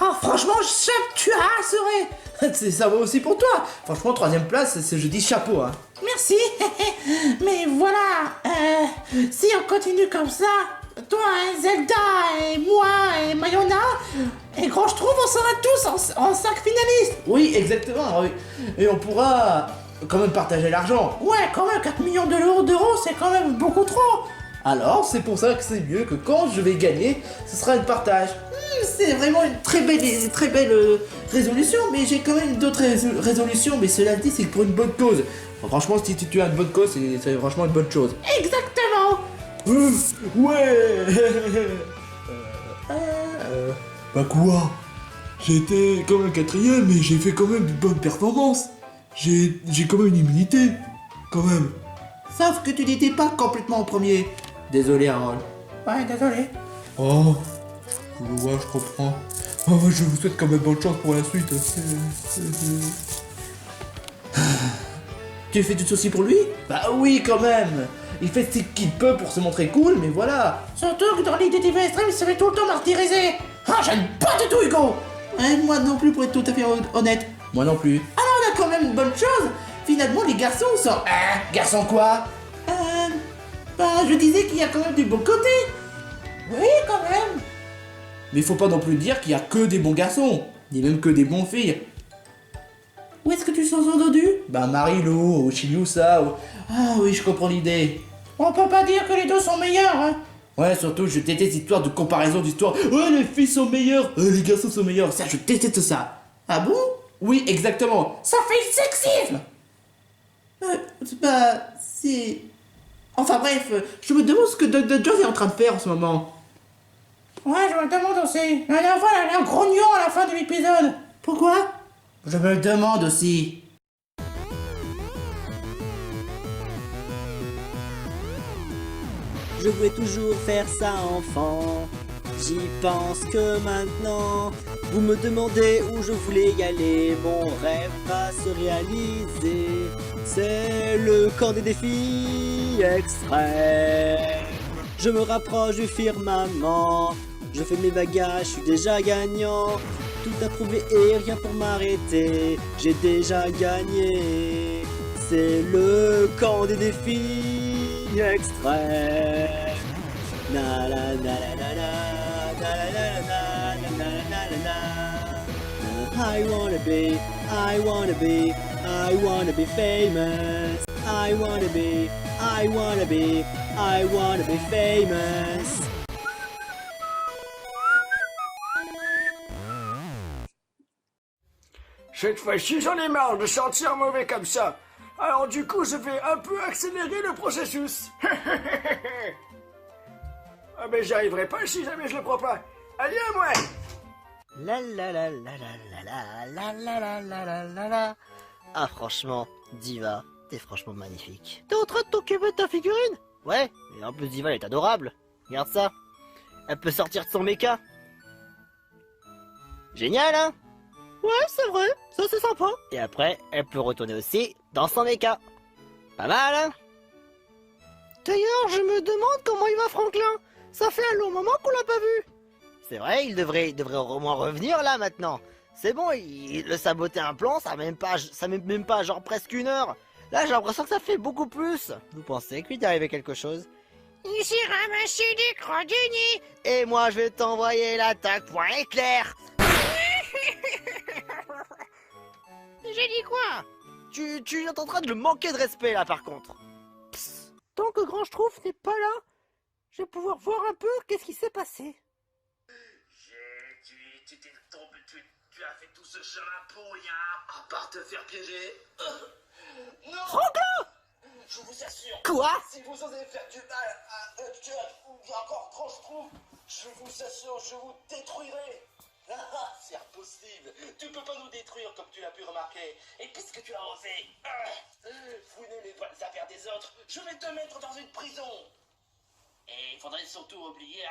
Ah, franchement, chef, tu as assuré. Ça va aussi pour toi. Franchement, troisième place, je dis chapeau. Hein. Merci. Mais voilà, si on continue comme ça, toi, Zelda, et moi, et Mayona, et quand je trouve, on sera tous en 5 finalistes. Oui, exactement. Oui. Et on pourra quand même partager l'argent. Ouais, quand même, 4 millions d'euros, c'est quand même beaucoup trop. Alors, c'est pour ça que c'est mieux que quand je vais gagner, ce sera un partage. C'est vraiment une très belle résolution, mais j'ai quand même d'autres résolutions, mais cela dit, c'est pour une bonne cause. Enfin, franchement, si tu as une bonne cause, c'est franchement une bonne chose. Exactement. Ouais. Bah quoi? J'ai été quand même quatrième, mais j'ai fait quand même de bonnes performances. J'ai quand même une immunité. Quand même. Sauf que tu n'étais pas complètement en premier. Désolé, Harold. Ouais, désolé. Oh, ouais, je comprends. Oh, je vous souhaite quand même bonne chance pour la suite. Tu fais du souci pour lui? Bah oui, quand même. Il fait ce qu'il peut pour se montrer cool, mais voilà. Surtout que dans l'idée TV Extreme, il se fait tout le temps martyriser. Ah, j'aime pas du tout Hugo. Ouais, moi non plus, pour être tout à fait honnête. Moi non plus. Alors on a quand même une bonne chose. Finalement, les garçons sont... garçons quoi? Bah, je disais qu'il y a quand même du bon côté. Oui, quand même. Mais faut pas non plus dire qu'il y a que des bons garçons, ni même que des bons filles. Où est-ce que tu sens entendu? Bah Marilou, ou Chibiusa, ou... Ah oui, je comprends l'idée. On peut pas dire que les deux sont meilleurs, hein. Ouais, surtout, je déteste l'histoire de comparaison d'histoire. Ouais, les filles sont meilleures, les garçons sont meilleurs. Ça, je déteste ça. Ah bon? Oui, exactement. Ça fait le sexisme. Bah, c'est... Enfin bref, je me demande ce que Dr. Jones est en train de faire en ce moment. Ouais, je me le demande aussi. La dernière fois, elle a l'air grognon à la fin de l'épisode. Pourquoi? Je me le demande aussi. Je voulais toujours faire ça enfant. J'y pense que maintenant. Vous me demandez où je voulais y aller. Mon rêve va se réaliser. C'est le camp des défis extrêmes. Je me rapproche du firmament. Je fais mes bagages, je suis déjà gagnant. Tout à prouver et rien pour m'arrêter. J'ai déjà gagné. C'est le camp des défis extrêmes. Na la na la la la, na la la la la, na la la la. I wanna be famous. I wanna be famous. Cette fois-ci, j'en ai marre de sentir mauvais comme ça. Alors du coup, je vais un peu accélérer le processus. Ah mais j'y arriverai pas si jamais je le prends pas. Allez à moi. La la la la la la la la la la la la la. Ah franchement, Diva, t'es franchement magnifique. T'es en train de t'occuper de ta figurine? Ouais, et en plus Diva elle est adorable. Regarde ça. Elle peut sortir de son méca. Génial hein? Ouais, c'est vrai, ça c'est sympa. Et après, elle peut retourner aussi dans son méca. Pas mal hein? D'ailleurs, je me demande comment il va Franklin. Ça fait un long moment qu'on l'a pas vu. C'est vrai, il devrait au moins revenir là maintenant. C'est bon, il le saboter un plan, ça met même pas genre presque 1 heure. Là, j'ai l'impression que ça fait beaucoup plus. Vous pensez qu'il est arrivé quelque chose? Ici ramasser des croix du nid. Et moi, je vais t'envoyer l'attaque point éclair. J'ai dit quoi? Tu es en train de le manquer de respect là par contre. Psst. Tant que Grand Schtroumpf n'est pas là, je vais pouvoir voir un peu qu'est-ce qui s'est passé. Tu as fait tout ce chemin pour rien, à part te faire piéger. Non! Franklin! Je vous assure. Quoi? Si vous osez faire du mal à Dutch ou encore quand je trouve, je vous assure, je vous détruirai. Ah, c'est impossible. Tu peux pas nous détruire comme tu l'as pu remarquer. Et puisque tu as osé, vous n'aimez pas les affaires des autres, je vais te mettre dans une prison. Et il faudrait surtout oublier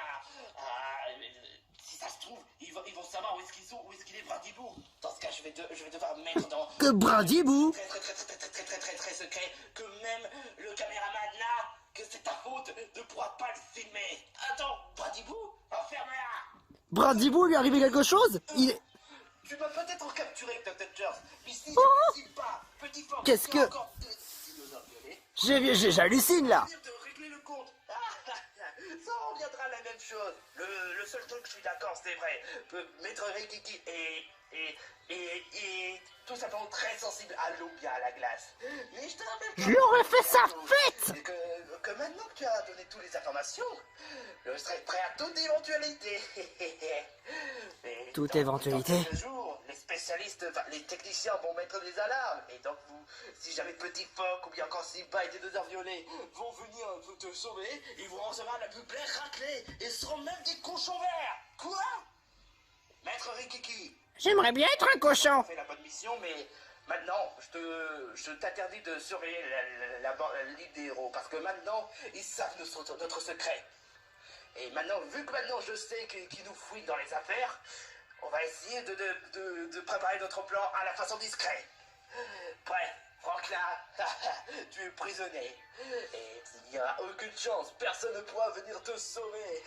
si ça se trouve, ils vont savoir où est-ce qu'ils sont, où est-ce qu'il est Brindibou. Dans ce cas, je vais devoir me mettre dans... Que Brindibou? Très secret, que même le caméraman là, que c'est ta faute, ne pourra pas le filmer. Attends, Brindibou, enferme-la. Brandibou, lui est arrivé quelque chose? Tu m'as peut-être capturé, Dr. Dodgers, mais si Oh je ne dis pas, petit Fox, Qu'est-ce tu as que- encore deux dinosaures violets. J'hallucine là. Venir de régler le compte. Ça reviendra à la même chose. Le seul truc, je suis d'accord, c'est vrai. Maître Rikiki est tout simplement très sensible à l'eau, bien à la glace. Mais je te rappelle Je lui aurais fait sa fête. que maintenant que tu as donné toutes les informations, je serai prêt à toute éventualité. Mais Toute dans- éventualité. dans quelques jours, les spécialistes, enfin, les techniciens vont mettre des alarmes. Et donc, si jamais Petit Phoque ou bien encore Simba et des deux violets vont venir te sauver, ils vous recevoir la plus belle raclée et seront même des cochons verts. Quoi? Maître Rikiki, J'aimerais bien être un cochon. on fait la bonne mission, mais maintenant, je t'interdis de surveiller l'île des héros, parce que maintenant, ils savent notre secret. Et maintenant, vu que maintenant je sais qu'ils nous fouillent dans les affaires, on va essayer de préparer notre plan à la façon discrète. Prêt, Franklin, tu es prisonnier. Et il n'y aura aucune chance, personne ne pourra venir te sauver.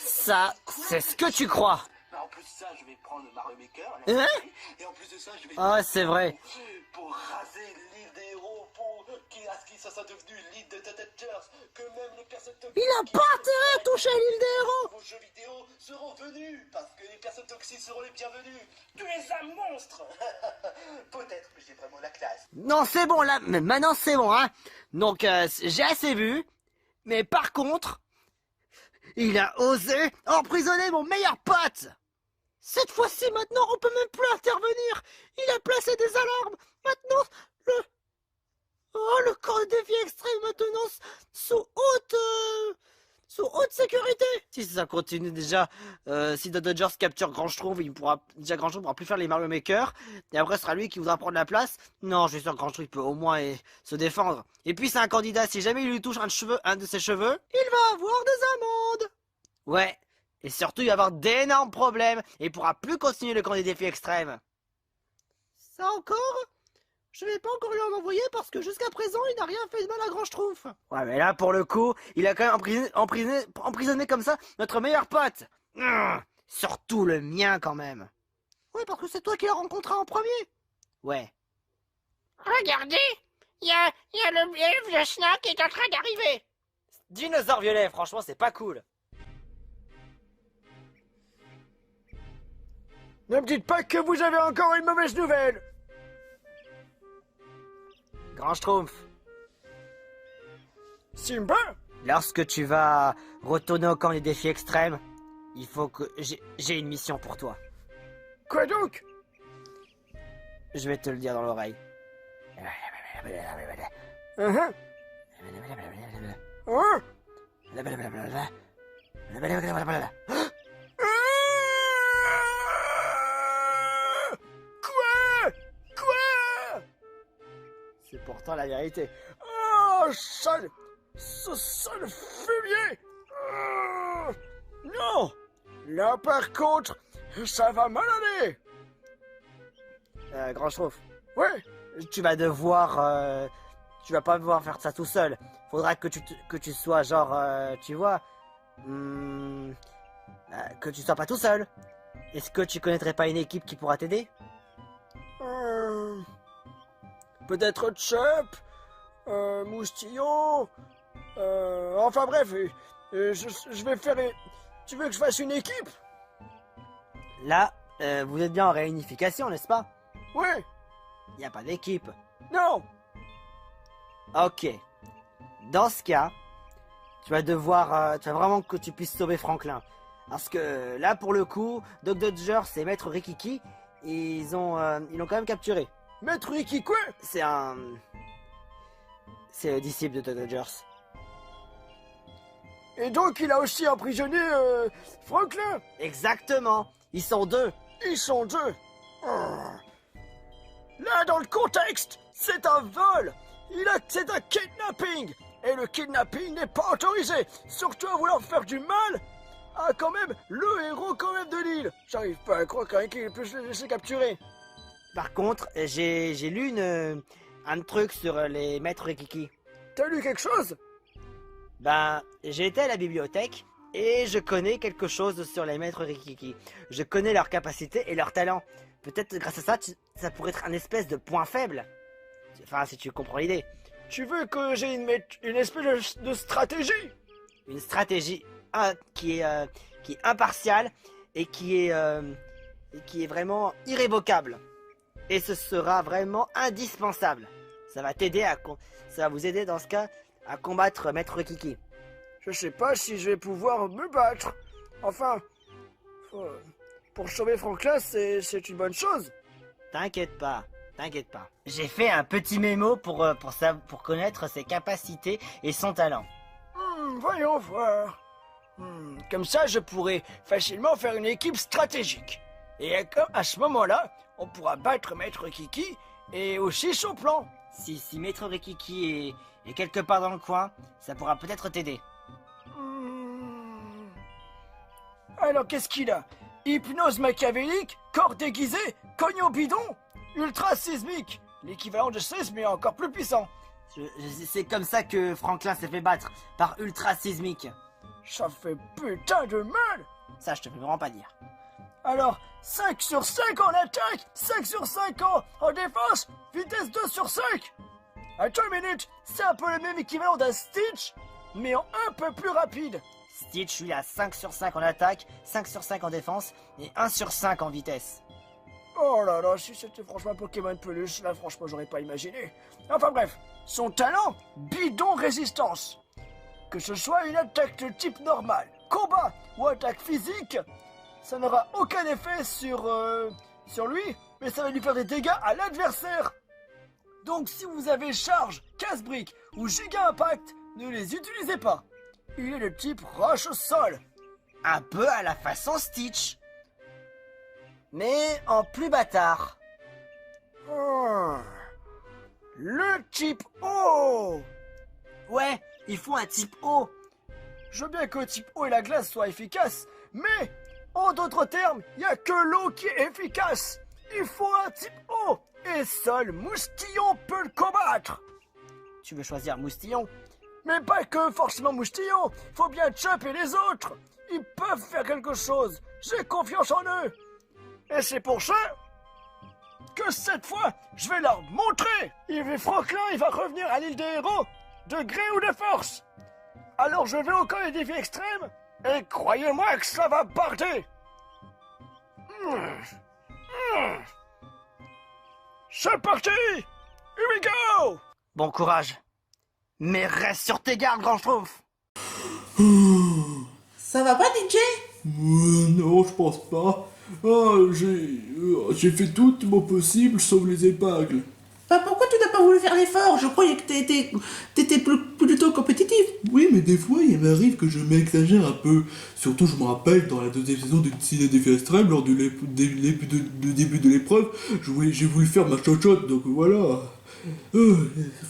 Ça, c'est ce que tu crois. Mais en plus de ça, je vais prendre Mario Maker, Hein? et en plus de ça, je vais... Ah, c'est vrai. Pour raser l'île des héros, à ce qui ça soit devenu l'île de Tetchers, que même les personnes toxiques... Il a pas intérêt à toucher l'île des héros. Vos jeux vidéo seront venus, parce que les personnes toxiques seront les bienvenues. Tu es un monstre. Peut-être que j'ai vraiment la classe. Non, c'est bon là. Mais maintenant, c'est bon, hein. Donc, j'ai assez vu. Mais par contre, il a osé emprisonner mon meilleur pote. Cette fois-ci, maintenant, on peut même plus intervenir. Il a placé des alarmes. Maintenant, le camp de défi extrême maintenant sous haute sécurité. Si ça continue déjà, si The Dodgers capture Grand Schtroumpf, Grand Schtroumpf pourra plus faire les Mario Maker. Et après, ce sera lui qui voudra prendre la place. Non, je suis sûr que Grand Schtroumpf peut au moins se défendre. Et puis, c'est un candidat. Si jamais il lui touche un de ses cheveux, il va avoir des amendes. Ouais. Et surtout, il va avoir d'énormes problèmes. Et il pourra plus continuer le camp des défis extrêmes. Ça encore? Je vais pas encore lui en envoyer parce que jusqu'à présent, il n'a rien fait de mal à Grand Schtroumpf. Ouais, mais là, pour le coup, il a quand même emprisonné comme ça notre meilleur pote. Surtout le mien, quand même. Ouais, parce que c'est toi qui l'as rencontré en premier. Ouais. Regardez, il y a le vieux snack qui est en train d'arriver. Dinosaure violet, franchement, c'est pas cool. Ne me dites pas que vous avez encore une mauvaise nouvelle. Grand Schtroumpf. Simba? Lorsque tu vas retourner au camp des défis extrêmes, il faut que j'ai une mission pour toi. Quoi donc? Je vais te le dire dans l'oreille. Quoi? C'est pourtant la vérité. Oh, sale fumier. Non. Là, par contre, ça va mal aller. Grand Schtroumpf. Ouais. Tu vas devoir... tu vas pas pouvoir faire ça tout seul. Faudra que tu sois genre... tu vois... que tu sois pas tout seul. Est-ce que tu connaîtrais pas une équipe qui pourra t'aider? Peut-être Chup, Moustillon, enfin bref, je vais faire... Tu veux que je fasse une équipe? Là, vous êtes bien en réunification, n'est-ce pas? Ouais. Y a pas d'équipe. Non. Ok. Dans ce cas, tu vas vraiment que tu puisses sauver Franklin. Parce que là, pour le coup, Doc Dodgers et Maître Rikiki, ils l'ont quand même capturé. Maître Rikiki, quoi? C'est le disciple de Doc Dodgers. Et donc, il a aussi emprisonné Franklin? Exactement. Ils sont deux. Ils sont deux. Là, dans le contexte, c'est un vol. C'est un kidnapping. Et le kidnapping n'est pas autorisé. Surtout à vouloir faire du mal à quand même le héros quand même de l'île. J'arrive pas à croire qu'il peut se laisser capturer. Par contre, j'ai lu un truc sur les maîtres Rikiki. T'as lu quelque chose? Ben, j'ai été à la bibliothèque Et je connais quelque chose sur les maîtres Rikiki. Je connais leurs capacités et leurs talents. Peut-être grâce à ça, ça pourrait être un espèce de point faible. Enfin, si tu comprends l'idée. Tu veux que j'ai une espèce de stratégie? Une stratégie qui est impartiale et qui est vraiment irrévocable. Et ce sera vraiment indispensable. Ça va vous aider dans ce cas à combattre Maître Rikiki. Je sais pas si je vais pouvoir me battre. Enfin, pour sauver Franklin, c'est une bonne chose. T'inquiète pas. J'ai fait un petit mémo pour connaître ses capacités et son talent. Voyons voir. Comme ça, je pourrais facilement faire une équipe stratégique. Et à ce moment-là, on pourra battre Maître Rikiki et aussi son plan. Si Maître Rikiki est quelque part dans le coin, ça pourra peut-être t'aider. Alors qu'est-ce qu'il a? Hypnose machiavélique, corps déguisé, cognon bidon, ultra sismique, l'équivalent de 16 mais encore plus puissant. C'est comme ça que Franklin s'est fait battre, par ultra sismique. Ça fait putain de mal. Ça, je te peux vraiment pas dire. Alors, 5 sur 5 en attaque, 5 sur 5 en défense, vitesse 2 sur 5. Attends une minute, c'est un peu le même équivalent d'un Stitch, mais en un peu plus rapide. Stitch, lui, a 5 sur 5 en attaque, 5 sur 5 en défense et 1 sur 5 en vitesse. Oh là là, si c'était franchement un Pokémon peluche, là franchement j'aurais pas imaginé. Enfin bref, son talent, bidon résistance. Que ce soit une attaque de type normal, combat ou attaque physique, ça n'aura aucun effet sur lui, mais ça va lui faire des dégâts à l'adversaire. Donc si vous avez charge, casse-brique ou giga impact, ne les utilisez pas. Il est de type roche au sol. Un peu à la façon Stitch. Mais en plus bâtard. Le type eau. Ouais, il faut un type eau. Je veux bien que le type eau et la glace soient efficaces, mais en d'autres termes, il n'y a que l'eau qui est efficace. Il faut un type eau, et seul Moustillon peut le combattre. Tu veux choisir Moustillon? Mais pas que forcément Moustillon, faut bien Chop et les autres. Ils peuvent faire quelque chose, j'ai confiance en eux. Et c'est pour ça que cette fois, je vais leur montrer. Franklin, il va revenir à l'île des héros, de gré ou de force. Alors je vais au camp des défis extrêmes, et croyez-moi que ça va barder. C'est parti! Here we go! Bon courage. Mais reste sur tes gardes, grand Schtroumpf. Ça va pas, DJ? Non, je pense pas. J'ai fait tout mon possible sauf les épingles. Bah pourquoi tu n'as pas voulu faire l'effort? Je croyais que t'étais plutôt compétitif. Oui, mais des fois, il m'arrive que je m'exagère un peu. Surtout, je me rappelle, dans la deuxième saison de Ciné Défi Extrême, lors du début de l'épreuve, j'ai voulu faire ma chochotte, donc voilà.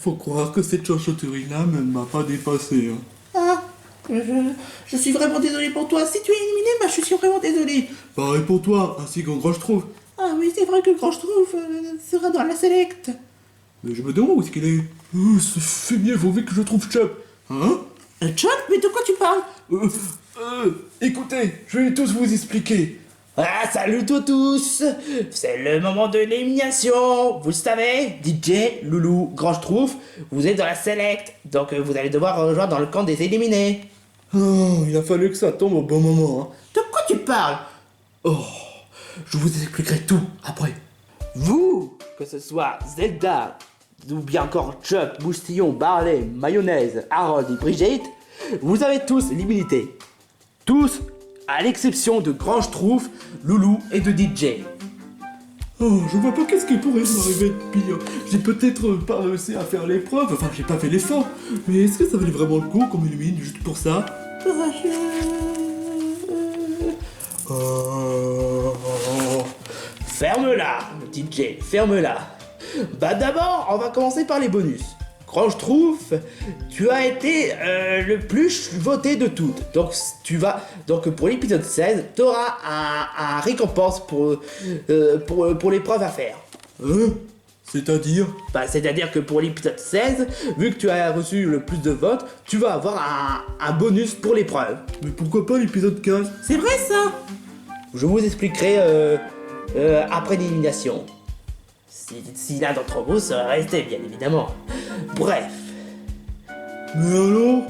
Faut croire que cette chochotterie-là m'a pas dépassé. Hein. Ah, je suis vraiment désolé pour toi. Si tu es éliminé, bah je suis vraiment désolé. Pareil pour toi, ainsi qu'en Grand Schtroumpf. Ah oui, c'est vrai que Grand Schtroumpf sera dans la select. Mais je me demande où est-ce qu'il est. Ce fumier, faut vite que je trouve Chop. Hein? Chop, mais de quoi tu parles? Écoutez, je vais tous vous expliquer. Ah, salut tous. C'est le moment de l'élimination. Vous le savez, DJ, Loulou, Grand Schtroumpf, vous êtes dans la select. Donc vous allez devoir rejoindre dans le camp des éliminés. Oh, il a fallu que ça tombe au bon moment. Hein. De quoi tu parles? Oh, je vous expliquerai tout après. Vous, que ce soit Zelda, ou bien encore Chuck, Moustillon, Barley, Mayonnaise, Harold et Brigitte, vous avez tous l'immunité. Tous, à l'exception de Grand Schtroumpf, Loulou et de DJ. Oh, je vois pas qu'est-ce qui pourrait m'arriver de pire. J'ai peut-être pas réussi à faire l'épreuve, enfin j'ai pas fait l'effort. Mais est-ce que ça valait vraiment le coup qu'on m'élimine juste pour ça? Ferme-la, DJ, ferme-la. Bah d'abord, on va commencer par les bonus. Grand Schtroumpf, tu as été le plus voté de toutes. Donc pour l'épisode 16, tu auras un récompense pour l'épreuve à faire. Hein? C'est-à-dire? Bah, c'est-à-dire que pour l'épisode 16, vu que tu as reçu le plus de votes, tu vas avoir un bonus pour l'épreuve. Mais pourquoi pas l'épisode 15? C'est vrai ça? Je vous expliquerai après l'élimination. Si l'un d'entre vous serait resté, bien évidemment. Bref. Mais alors?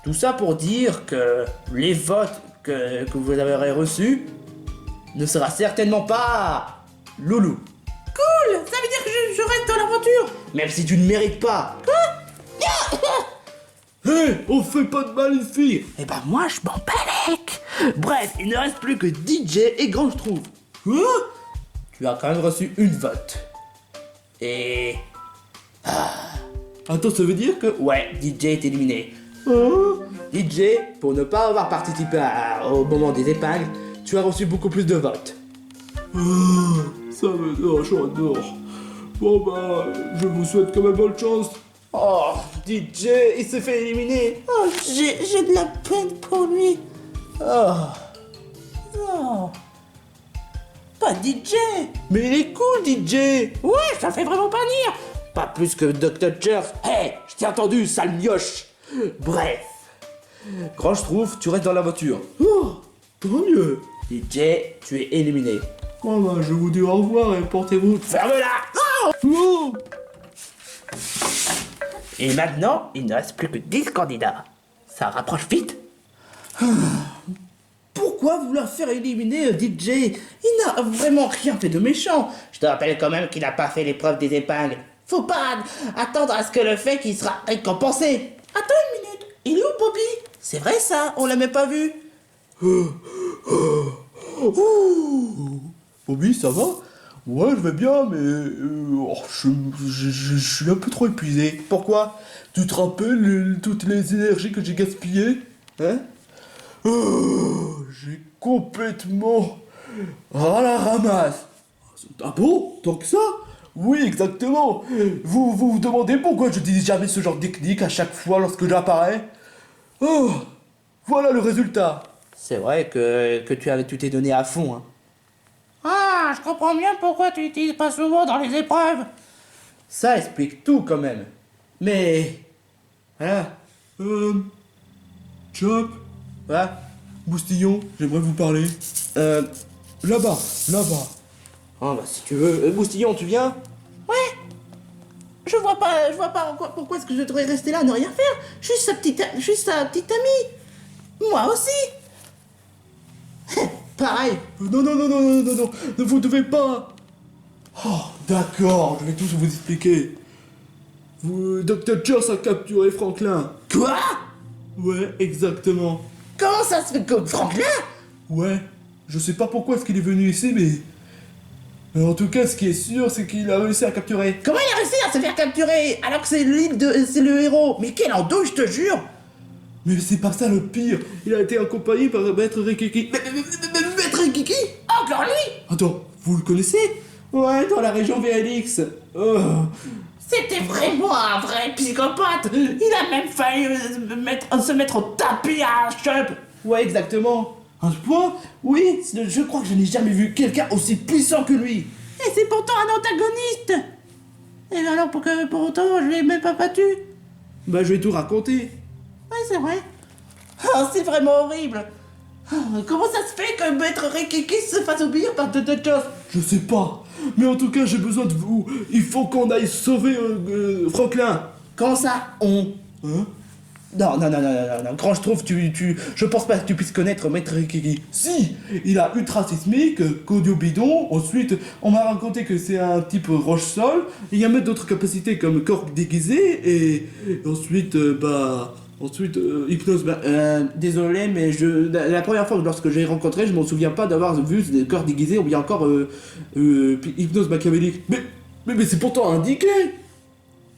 Tout ça pour dire que les votes que vous avez reçus ne sera certainement pas Loulou. Cool, ça veut dire que je reste dans l'aventure. Même si tu ne mérites pas. Hé, on fait pas de mal, les filles! Eh ben moi je m'en balèque. Bref, il ne reste plus que DJ et Grand je trouve. Quoi? Tu as quand même reçu une vote. Et... Attends, ça veut dire que... ouais, DJ est éliminé. Hein? DJ, pour ne pas avoir participé au moment des épingles, tu as reçu beaucoup plus de votes. Ah, ça me... j'adore. Bon bah, je vous souhaite quand même bonne chance. Oh, DJ, il se fait éliminer. Oh, j'ai de la peine pour lui. Oh, Oh. Pas DJ. mais il est cool, DJ. Ouais, ça fait vraiment pas rire. Pas plus que Dr. Church. Hey, je t'ai entendu, sale mioche. Bref. Grand je trouve, tu restes dans la voiture. Oh, tant mieux. DJ, tu es éliminé. Bon bah, je vous dis au revoir et portez-vous... Ferme-la. Oh! Et maintenant, il ne reste plus que 10 candidats. Ça rapproche vite. Pourquoi vouloir faire éliminer DJ? Il n'a vraiment rien fait de méchant. Je te rappelle quand même qu'il n'a pas fait l'épreuve des épingles. Faut pas attendre à ce que le fait qu'il sera récompensé. Attends une minute. Il est où Bobby? C'est vrai ça, on l'a même pas vu. Bobby, ça va? Ouais, je vais bien, mais... je suis un peu trop épuisé. Pourquoi? Tu te rappelles toutes les énergies que j'ai gaspillées? Hein? J'ai complètement... à la ramasse. Ah bon? Tant que ça? Oui, exactement. Vous demandez pourquoi je dis jamais ce genre de technique à chaque fois lorsque j'apparais? Oh, voilà le résultat. C'est vrai que tu t'es donné à fond. Hein. Ah, je comprends bien pourquoi tu n'utilises pas souvent dans les épreuves. Ça explique tout quand même. Mais... voilà. Chop, Voilà. Moustillon, j'aimerais vous parler. Là-bas. Oh bah si tu veux. Moustillon, tu viens? Ouais. Je vois pas pourquoi est-ce que je devrais rester là, ne rien faire. Je suis sa petite amie. Moi aussi. Pareil. Non, ne vous devez pas. Oh, d'accord, je vais tout vous expliquer. Dr. Joss a capturé Franklin. Quoi? Ouais, exactement. Comment ça se fait comme Franklin? Ouais, je sais pas pourquoi est-ce qu'il est venu ici, mais en tout cas, ce qui est sûr, c'est qu'il a réussi à capturer. Comment il a réussi à se faire capturer alors que c'est c'est le héros? Mais quel andouille, je te jure. Mais c'est pas ça le pire. Il a été accompagné par Maître Rikiki. Maître Kiki? Encore lui? Attends, vous le connaissez? Ouais, dans la région VLX. Oh. C'était vraiment un vrai psychopathe. Il a même failli se mettre au tapis à un chub. Ouais, exactement. À ce point? Oui, je crois que je n'ai jamais vu quelqu'un aussi puissant que lui. Et c'est pourtant un antagoniste. Et alors pour autant, je l'ai même pas battu. Bah je vais tout raconter. Ouais, c'est vrai. Ah, c'est vraiment horrible. Ah, comment ça se fait que Maître Rikiki se fasse obéir par Dr. Joss? Je sais pas. Mais en tout cas, j'ai besoin de vous. Il faut qu'on aille sauver Franklin. Comment ça, on? Hein? Non. Quand je trouve, je pense pas que tu puisses connaître Maître Rikiki. Si, il a ultra sismique, qu'audio bidon. Ensuite, on m'a raconté que c'est un type roche-sol. Il y a même d'autres capacités comme corps déguisé. Et ensuite, hypnose. Désolé, mais la première fois lorsque j'ai rencontré, je m'en souviens pas d'avoir vu des corps déguisés ou bien encore hypnose machiavélique. Mais c'est pourtant indiqué.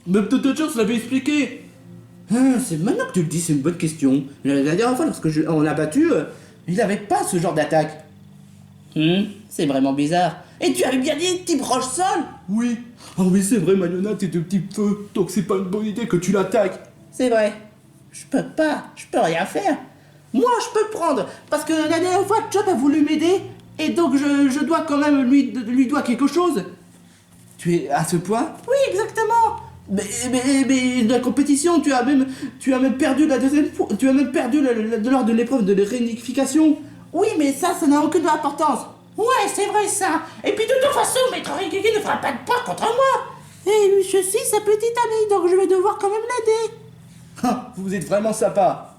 Même Dr. Jones l'avait expliqué. C'est maintenant que tu le dis, c'est une bonne question. La dernière fois, lorsque on l'a battu, il avait pas ce genre d'attaque. C'est vraiment bizarre. Et tu avais bien dit type roche-sol? Oui. Ah oui, c'est vrai, Mayona, t'es de petit feu. Donc c'est pas une bonne idée que tu l'attaques. C'est vrai. Je peux rien faire. Moi, je peux prendre, parce que la dernière fois, Chop a voulu m'aider, et donc je dois quand même lui dois quelque chose. Tu es à ce point? Oui, exactement. Mais la compétition, tu as même perdu la deuxième fois. Tu as même perdu lors de l'épreuve de réunification. Oui, mais ça n'a aucune importance. Ouais, c'est vrai ça. Et puis de toute façon, Maître Rigigi ne fera pas de pas contre moi. Et je suis sa petite amie, donc je vais devoir quand même l'aider. Ah, vous êtes vraiment sympa.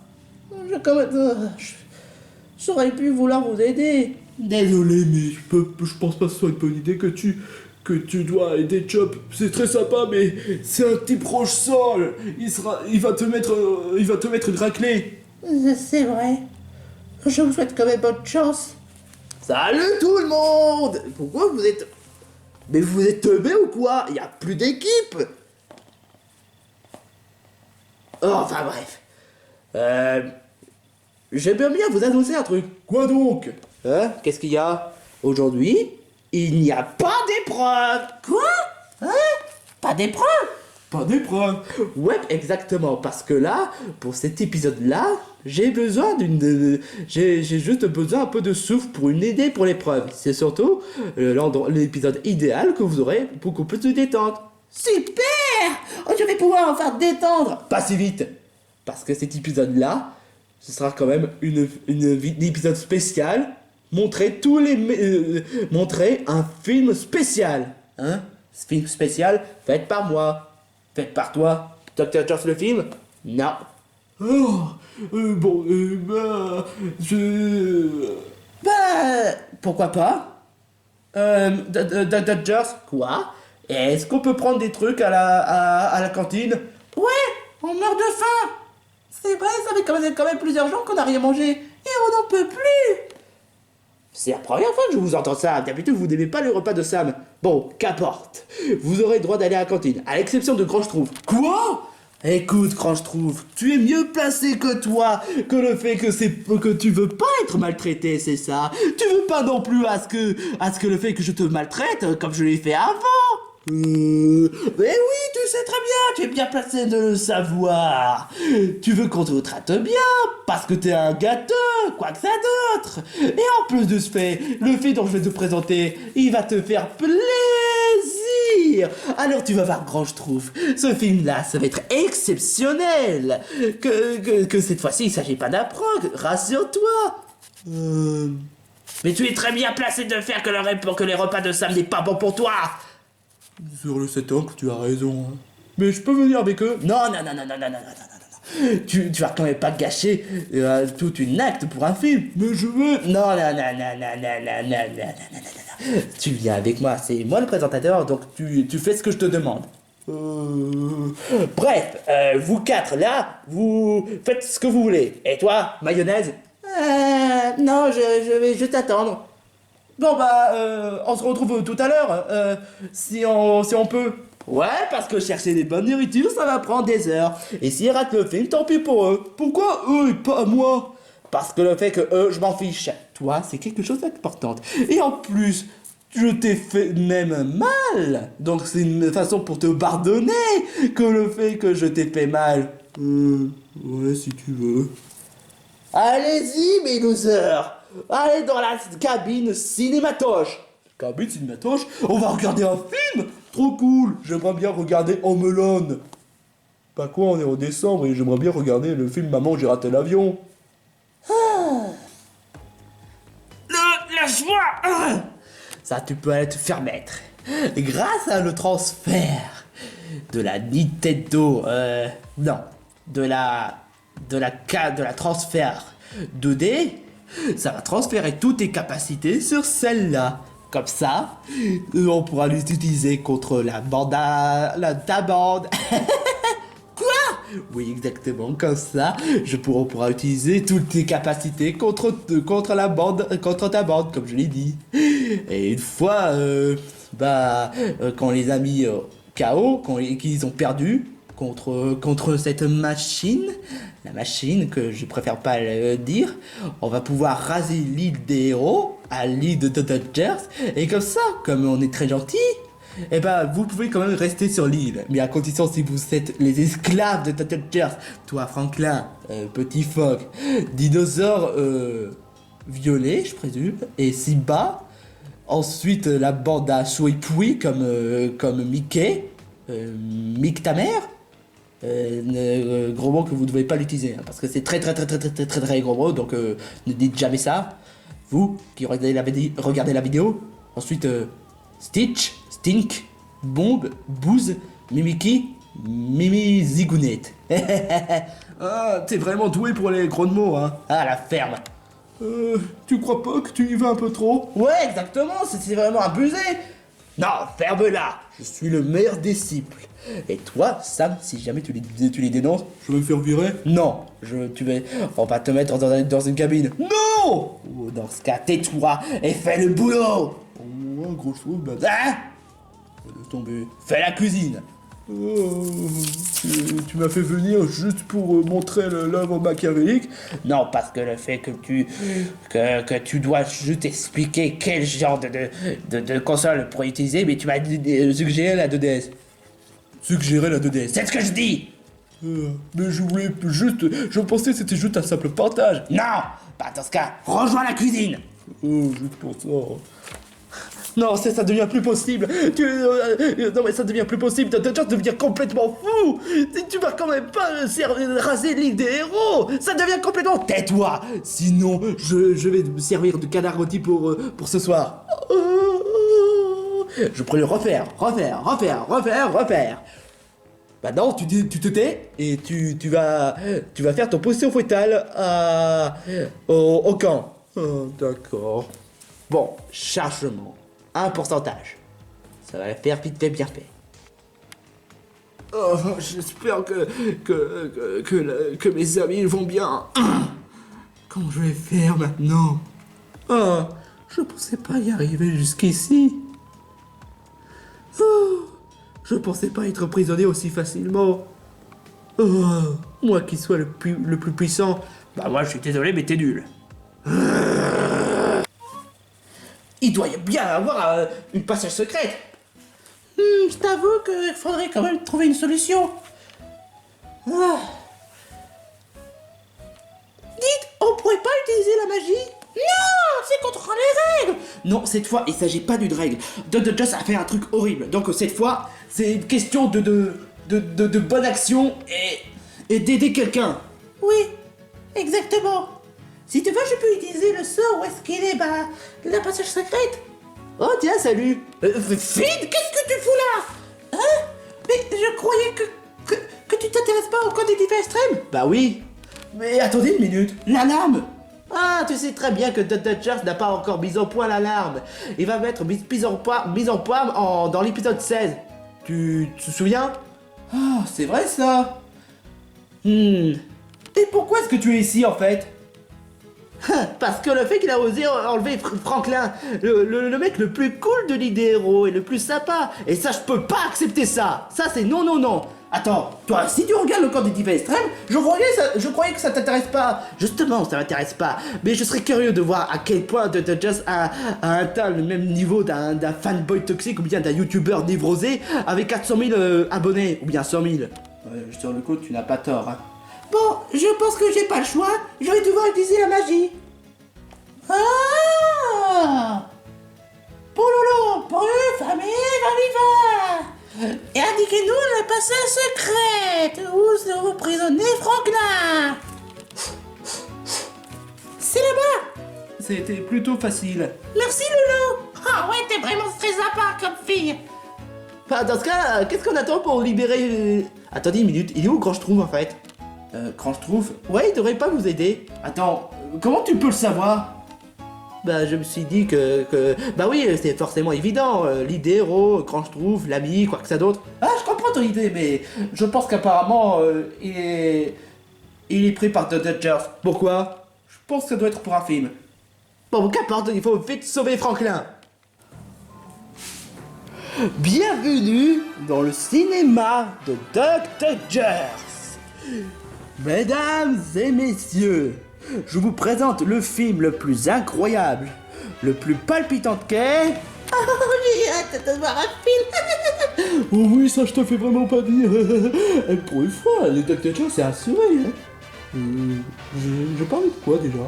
J'aurais pu vouloir vous aider. Désolé, mais je pense pas que ce soit une bonne idée que tu dois aider Chop. C'est très sympa, mais c'est un type roche-sol. Il va te mettre une raclée. C'est vrai. Je vous souhaite quand même bonne chance. Salut tout le monde. Pourquoi vous êtes... Mais vous êtes teubés ou quoi? Il y a plus d'équipe. Oh, enfin bref. J'aimerais bien vous annoncer un truc. Quoi donc? Hein? Qu'est-ce qu'il y a? Aujourd'hui, il n'y a pas d'épreuve. Quoi? Hein? Pas d'épreuve? Pas d'épreuve. Ouais, exactement. Parce que là, pour cet épisode-là, j'ai juste besoin un peu de souffle pour une idée pour l'épreuve. C'est surtout l'épisode idéal que vous aurez pour qu'on puisse se détendre. Super! Oh, je vais pouvoir enfin détendre. Pas si vite. Parce que cet épisode-là, ce sera quand même un épisode spécial. Montrer un film spécial. Hein? Ce film spécial fait par moi. Fait par toi. Dr. Jones le film? Non. Oh, Pourquoi pas? Dr. Jones, quoi? Est-ce qu'on peut prendre des trucs à la cantine? Ouais, on meurt de faim. C'est vrai, ça fait quand même plusieurs jours qu'on n'a rien mangé. Et on n'en peut plus. C'est la première fois que je vous entends ça. D'habitude, vous n'aimez pas le repas de Sam. Bon, qu'importe. Vous aurez le droit d'aller à la cantine, à l'exception de Grand Schtroumpf. Quoi? Écoute, Grand Schtroumpf, tu es mieux placé que toi, que le fait que tu veux pas être maltraité, c'est ça. Tu veux pas non plus à ce que le fait que je te maltraite, comme je l'ai fait avant. Mais oui, tu sais très bien, tu es bien placé de le savoir. Tu veux qu'on te traite bien, parce que t'es un gâteux, quoi que ça d'autre. Et en plus de ce fait, le fait dont je vais te présenter, il va te faire plaisir. Alors tu vas voir Grand Schtroumpf, ce film-là, ça va être exceptionnel. Que cette fois-ci, il s'agit pas d'un prank, rassure-toi. Mais tu es très bien placé de faire que les repas de Sam n'est pas bon pour toi. Sur le setup, tu as raison. Hein. Mais je peux venir avec eux? Non. Tu vas quand même pas gâcher toute une acte pour un film. Mais je veux... Non. Tu viens avec moi, c'est moi le présentateur, donc tu fais ce que je te demande. Bref, vous quatre là, vous faites ce que vous voulez. Et toi, mayonnaise? Non, je vais juste attendre. Bon on se retrouve tout à l'heure, si on peut. Ouais, parce que chercher les bonnes nourritures, ça va prendre des heures. Et s'ils ratent le film, tant pis pour eux. Pourquoi eux et pas moi? Parce que le fait que eux, je m'en fiche. Toi, c'est quelque chose d'important. Et en plus, je t'ai fait même mal. Donc c'est une façon pour te pardonner que le fait que je t'ai fait mal. Ouais, si tu veux. Allez-y, mes losers. Allez dans la cabine cinématoche. Cabine cinématoche? On va regarder un film? Trop cool. J'aimerais bien regarder Home Alone. Pas quoi, on est en décembre et j'aimerais bien regarder le film Maman, j'ai raté l'avion. Lâche-moi. Ça, tu peux aller te faire mettre. Grâce à le transfert de la Nintendo, de la transfert 2D, ça va transférer toutes tes capacités sur celle-là. Comme ça, on pourra les utiliser contre ta bande. Quoi? Oui, exactement, comme ça, on pourra utiliser toutes tes capacités contre ta bande, comme je l'ai dit. Et une fois, quand les amis KO, qu'ils ont perdu contre cette machine, la machine que je préfère pas le dire, on va pouvoir raser l'île des héros à l'île de Dodgers, et comme ça, comme on est très gentil, vous pouvez quand même rester sur l'île, mais à condition si vous êtes les esclaves de Dodgers, toi Franklin, petit phoque, dinosaure violet, je présume, et Simba, Ensuite, la bande à Chouipoui comme Mickey. Mick ta mère. Gros mot que vous ne devez pas l'utiliser, hein, parce que c'est très gros mot, donc ne dites jamais ça. Vous qui regardez la vidéo. Ensuite, Stitch, Stink, Bombe, Booze, Mimiki, Mimi Zigounette. Ah, t'es vraiment doué pour les gros mots, hein. Ah, la ferme. Tu crois pas que tu y vas un peu trop? Ouais, exactement, c'est vraiment abusé. Non, ferme-la. Je suis le meilleur disciple. Et toi, Sam, si jamais tu les dénonces... Je vais me faire virer? Non, on va te mettre dans une cabine. Non. Dans ce cas, tais-toi et fais le boulot. Ouais, gros chose, bah... Hein? Laisse tomber. Fais la cuisine. Tu m'as fait venir juste pour montrer l'œuvre machiavélique. Non, parce que le fait que tu dois juste expliquer quel genre de console pour utiliser, mais tu m'as suggéré la 2DS. Suggérer la 2DS. C'est ce que je dis. Mais je voulais juste... Je pensais que c'était juste un simple partage. Non. Bah dans ce cas, rejoins la cuisine. Juste pour ça. Non, ça devient plus possible. Non mais ça devient plus possible. Tu vas devenir complètement fou. Tu vas quand même pas raser Ligue des héros. Ça devient complètement... Tais-toi. Sinon, je vais me servir de canard rôti pour ce soir. Je pourrais le refaire. Maintenant, tu te tais et tu vas faire ton position fétale au camp. Oh, d'accord. Bon, chargement. Un pourcentage. Ça va faire vite fait, bien fait. Oh, j'espère que mes amis vont bien. Comment je vais faire maintenant? Oh, je pensais pas y arriver jusqu'ici. Oh, je pensais pas être prisonnier aussi facilement. Oh, moi qui sois le plus puissant. Bah moi, je suis désolé, mais t'es nul. Il doit y bien avoir une passage secrète. Je t'avoue qu'il faudrait quand même trouver une solution. Ah. Dites, on pourrait pas utiliser la magie? Non, c'est contre les règles. Non, cette fois, il s'agit pas d'une règle. Dr. Just a fait un truc horrible. Donc cette fois, c'est une question de bonne action et d'aider quelqu'un. Oui, exactement. Si tu veux, je peux utiliser le sort où est-ce qu'il est, la passage secrète. Oh tiens, salut. Finn, qu'est-ce que tu fous là? Hein? Mais je croyais que tu t'intéresses pas au code des divers extrêmes. Bah oui. Mais attendez une minute. L'alarme. Ah, tu sais très bien que Dr. Just n'a pas encore mis au point l'alarme. Il va mettre mise en point dans l'épisode 16. Tu te souviens? Ah, c'est vrai ça. Et pourquoi est-ce que tu es ici en fait? Parce que le fait qu'il a osé enlever Franklin, le mec le plus cool de l'idée héros et le plus sympa. Et ça, je peux pas accepter ça. Ça, c'est non, non, non. Attends, toi, si tu regardes le corps des divers extrêmes, je croyais que ça t'intéresse pas. Justement, ça m'intéresse pas. Mais je serais curieux de voir à quel point Dr. Just a atteint le même niveau d'un fanboy toxique ou bien d'un youtubeur névrosé avec 400 000 abonnés, ou bien 100 000. Sur le coup, tu n'as pas tort, hein. Bon, je pense que j'ai pas le choix. Je vais devoir utiliser la magie. Ah! Pololo, famille, va. Et indiquez-nous le passage secret où se reprisonner Franklin. C'est là-bas. C'était plutôt facile. Merci Lolo. Ah ouais, t'es vraiment très sympa comme fille. Enfin, dans ce cas, qu'est-ce qu'on attend pour libérer... Attendez une minute, il est où quand je trouve en fait? Quand je trouve... Ouais, il devrait pas vous aider. Attends, comment tu peux le savoir? Bah, je me suis dit que... Bah oui, c'est forcément évident. L'idée, héros, quand je trouve, l'ami, quoi que ça d'autre. Ah, je comprends ton idée, mais je pense qu'apparemment, il est pris par The Dodgers. Pourquoi? Je pense que ça doit être pour un film. Bon, qu'importe, il faut vite sauver Franklin. Bienvenue dans le cinéma de Dr. Just. Mesdames et messieurs, je vous présente le film le plus incroyable, le plus palpitant qu'est... Oh, j'ai hâte de voir un film. Oh oui, ça je te fais vraiment pas dire. Pour une fois, le Dr. Just c'est assuré. Hein. Je parlais de quoi déjà?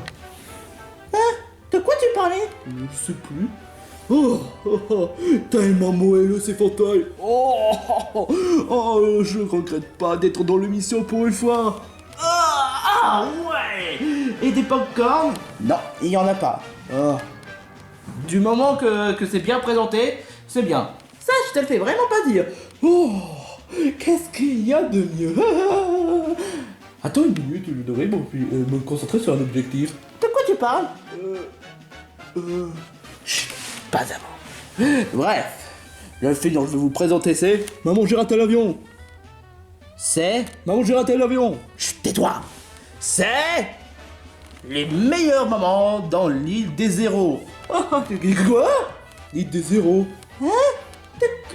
Hein? De quoi tu parlais? Je sais plus. Tellement moelleux ces fauteuils. Je regrette pas d'être dans l'émission pour une fois. Ah ouais. Et des pop-corn? Non, il y en a pas. Oh. Du moment que c'est bien présenté, c'est bien. Ça, je te le fais vraiment pas dire. Qu'est-ce qu'il y a de mieux? Attends une minute, je devrais me concentrer sur un objectif. De quoi tu parles? Chut, pas avant. Bref, le film dont je vais vous présenter c'est... Maman, j'ai raté l'avion. C'est... Maman, j'ai raté l'avion. Chut, tais-toi. C'est... les meilleurs moments dans l'île des zéros. Quoi? L'île des zéros.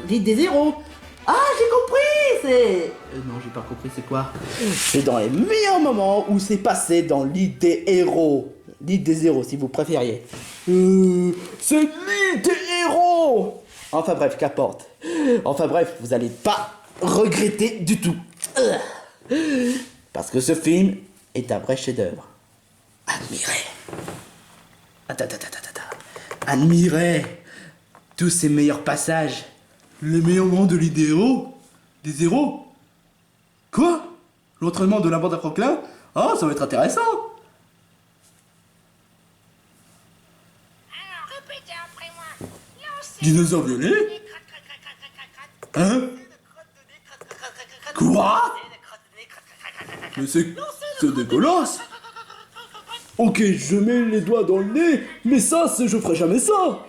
L'île des zéros. Ah, j'ai compris, c'est... non, j'ai pas compris, c'est quoi? C'est dans les meilleurs moments où c'est passé dans l'île des héros. L'île des zéros, si vous préfériez. C'est l'île des héros. Enfin bref, qu'importe. Enfin bref, vous allez pas regretter du tout. Parce que ce film est un vrai chef-d'œuvre. Admirez. Attends. Admirez tous ces meilleurs passages. Les meilleurs moments de l'île des héros? Des héros? Quoi? L'entraînement de la bande à Franklin? Ah, ça va être intéressant. Alors, répétez après moi. Lancez. Dinosaure violet? Hein? Quoi? Mais c'est dégueulasse. Ok, je mets les doigts dans le nez, mais ça, je ferai jamais ça.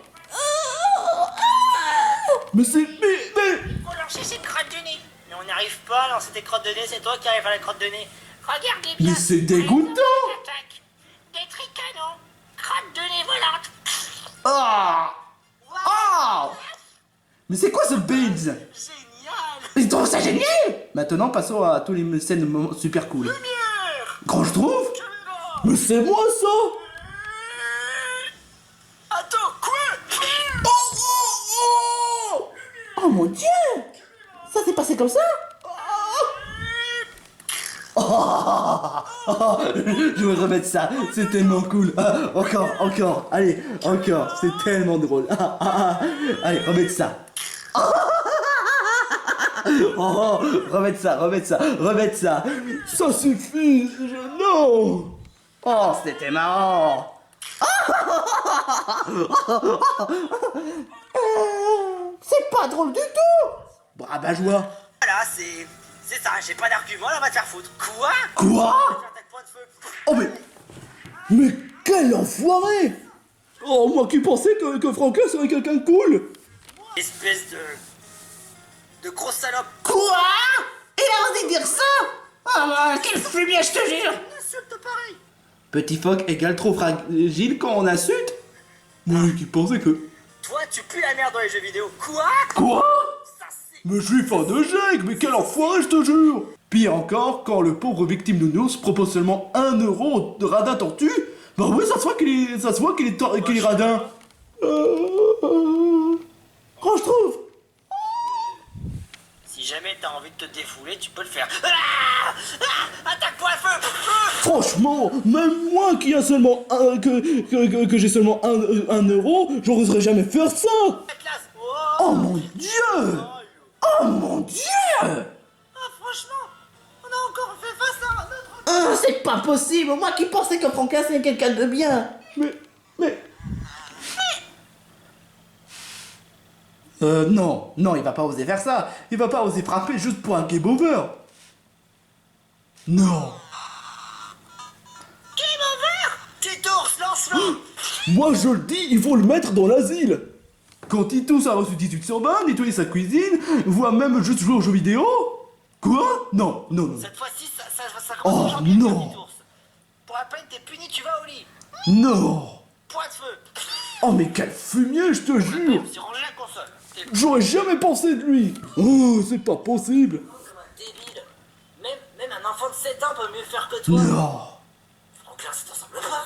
Mais c'est... Faut lancer ses crottes de nez. Mais on n'arrive pas à lancer tes crottes de nez, c'est toi qui arrives à la crotte de nez. Regardez bien. Mais c'est dégoûtant. Attaque. Des tricanons. Crotte de nez volante. Ah. Mais c'est quoi ce Beans? Génial. Mais tu trouves ça génial? Maintenant, passons à tous les scènes de moments super cool. Quand je trouve? Mais c'est moi, ça. Attends, quoi? Oh mon Dieu! Ça s'est passé comme ça? Je vais remettre ça, c'est tellement cool. Encore, allez, encore, c'est tellement drôle. Allez, remettre ça. Remettre ça. Ça suffit. Non. Oh, c'était marrant. C'est pas drôle du tout. Braba-joie. Voilà, c'est ça, j'ai pas d'argument, là, on va te faire foutre. Quoi? Quoi? Faire point de feu. Oh Mais quel enfoiré. Oh, moi qui pensais que Franklin serait quelqu'un de cool. Espèce de grosse salope. Quoi? Il a osé dire ça? Ah, quel fumier, je te jure. Insulte pareil. Petit phoque égale trop fragile quand on insulte? Moi qui pensais que... Toi, tu pues la merde dans les jeux vidéo. Quoi? Quoi? Ça, c'est... Mais je suis fan de Jake, mais quel enfoiré, je te jure. Pire encore, quand le pauvre victime de Nours propose seulement 1 euro de radin tortue, bah oui, ça se voit qu'il est radin. Quand je trouve? Si jamais t'as envie de te défouler, tu peux le faire. Attaque point de feu. Franchement, même moi qui a seulement que j'ai seulement 1 euro, j'oserais jamais faire ça. La classe. Oh mon Dieu! Oh mon Dieu! Franchement, on a encore fait face à notre... C'est pas possible! Moi qui pensais que Franklin c'est quelqu'un de bien! Non, il va pas oser faire ça! Il va pas oser frapper juste pour un game over! Non! Game over. Petit ours, lance-le. Moi je le dis, il faut le mettre dans l'asile. Quand Titus a reçu 18 sur 20, nettoyer sa cuisine, voire même juste jouer aux jeux vidéo. Quoi? Non. Cette fois-ci, ça Oh, commence bien, non. petit ours. Pour à peine t'es puni, tu vas au lit. Non. Point de feu. Oh mais quel fumier, je te jure. J'ai rangé la console. T'es J'aurais jamais pensé de lui. Oh, c'est pas possible. comme un débile. Même un enfant de 7 ans peut mieux faire que toi. Non. Franklin, ça te ressemble pas.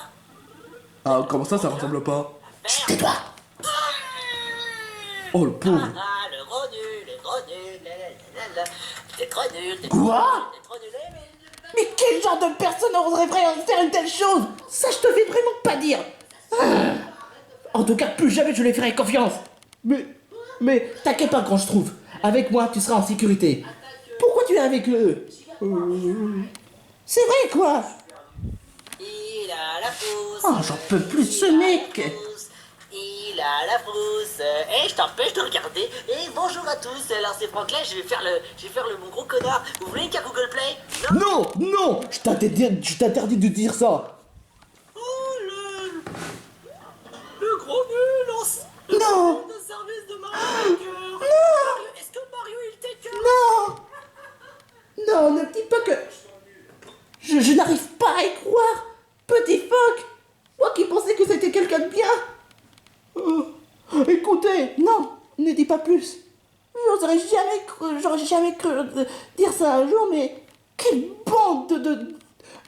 Ah, comment ça ressemble pas? Merde. Tais-toi! Oh le pauvre. Ah, le gros nul, la. T'es trop nul, t'es Quoi? trop nul, Mais quel genre de personne oserait vraiment faire une telle chose? Ça je te fais vraiment pas dire! En tout cas, plus jamais je lui ferai confiance. Mais, t'inquiète pas quand je trouve. Avec moi, tu seras en sécurité. Pourquoi tu es avec eux? C'est vrai, quoi. Il a la frousse. Oh, j'en peux plus, ce mec. Il a la frousse. Et je t'empêche de regarder. Et bonjour à tous. Alors c'est Franklin, je vais faire le mon gros connard. Vous voulez qu'un Google Play? Non. Non, je t'interdis de dire ça. Oh le gros nul. Non. De service de Mario Maker. Non. Est-ce que Mario il t'écoeure? Non, ne dis pas que... Je n'arrive pas à y croire. Petit phoque. Moi qui pensais que c'était quelqu'un de bien. Écoutez, Non, ne dis pas plus. J'aurais jamais cru dire ça un jour, mais quelle bande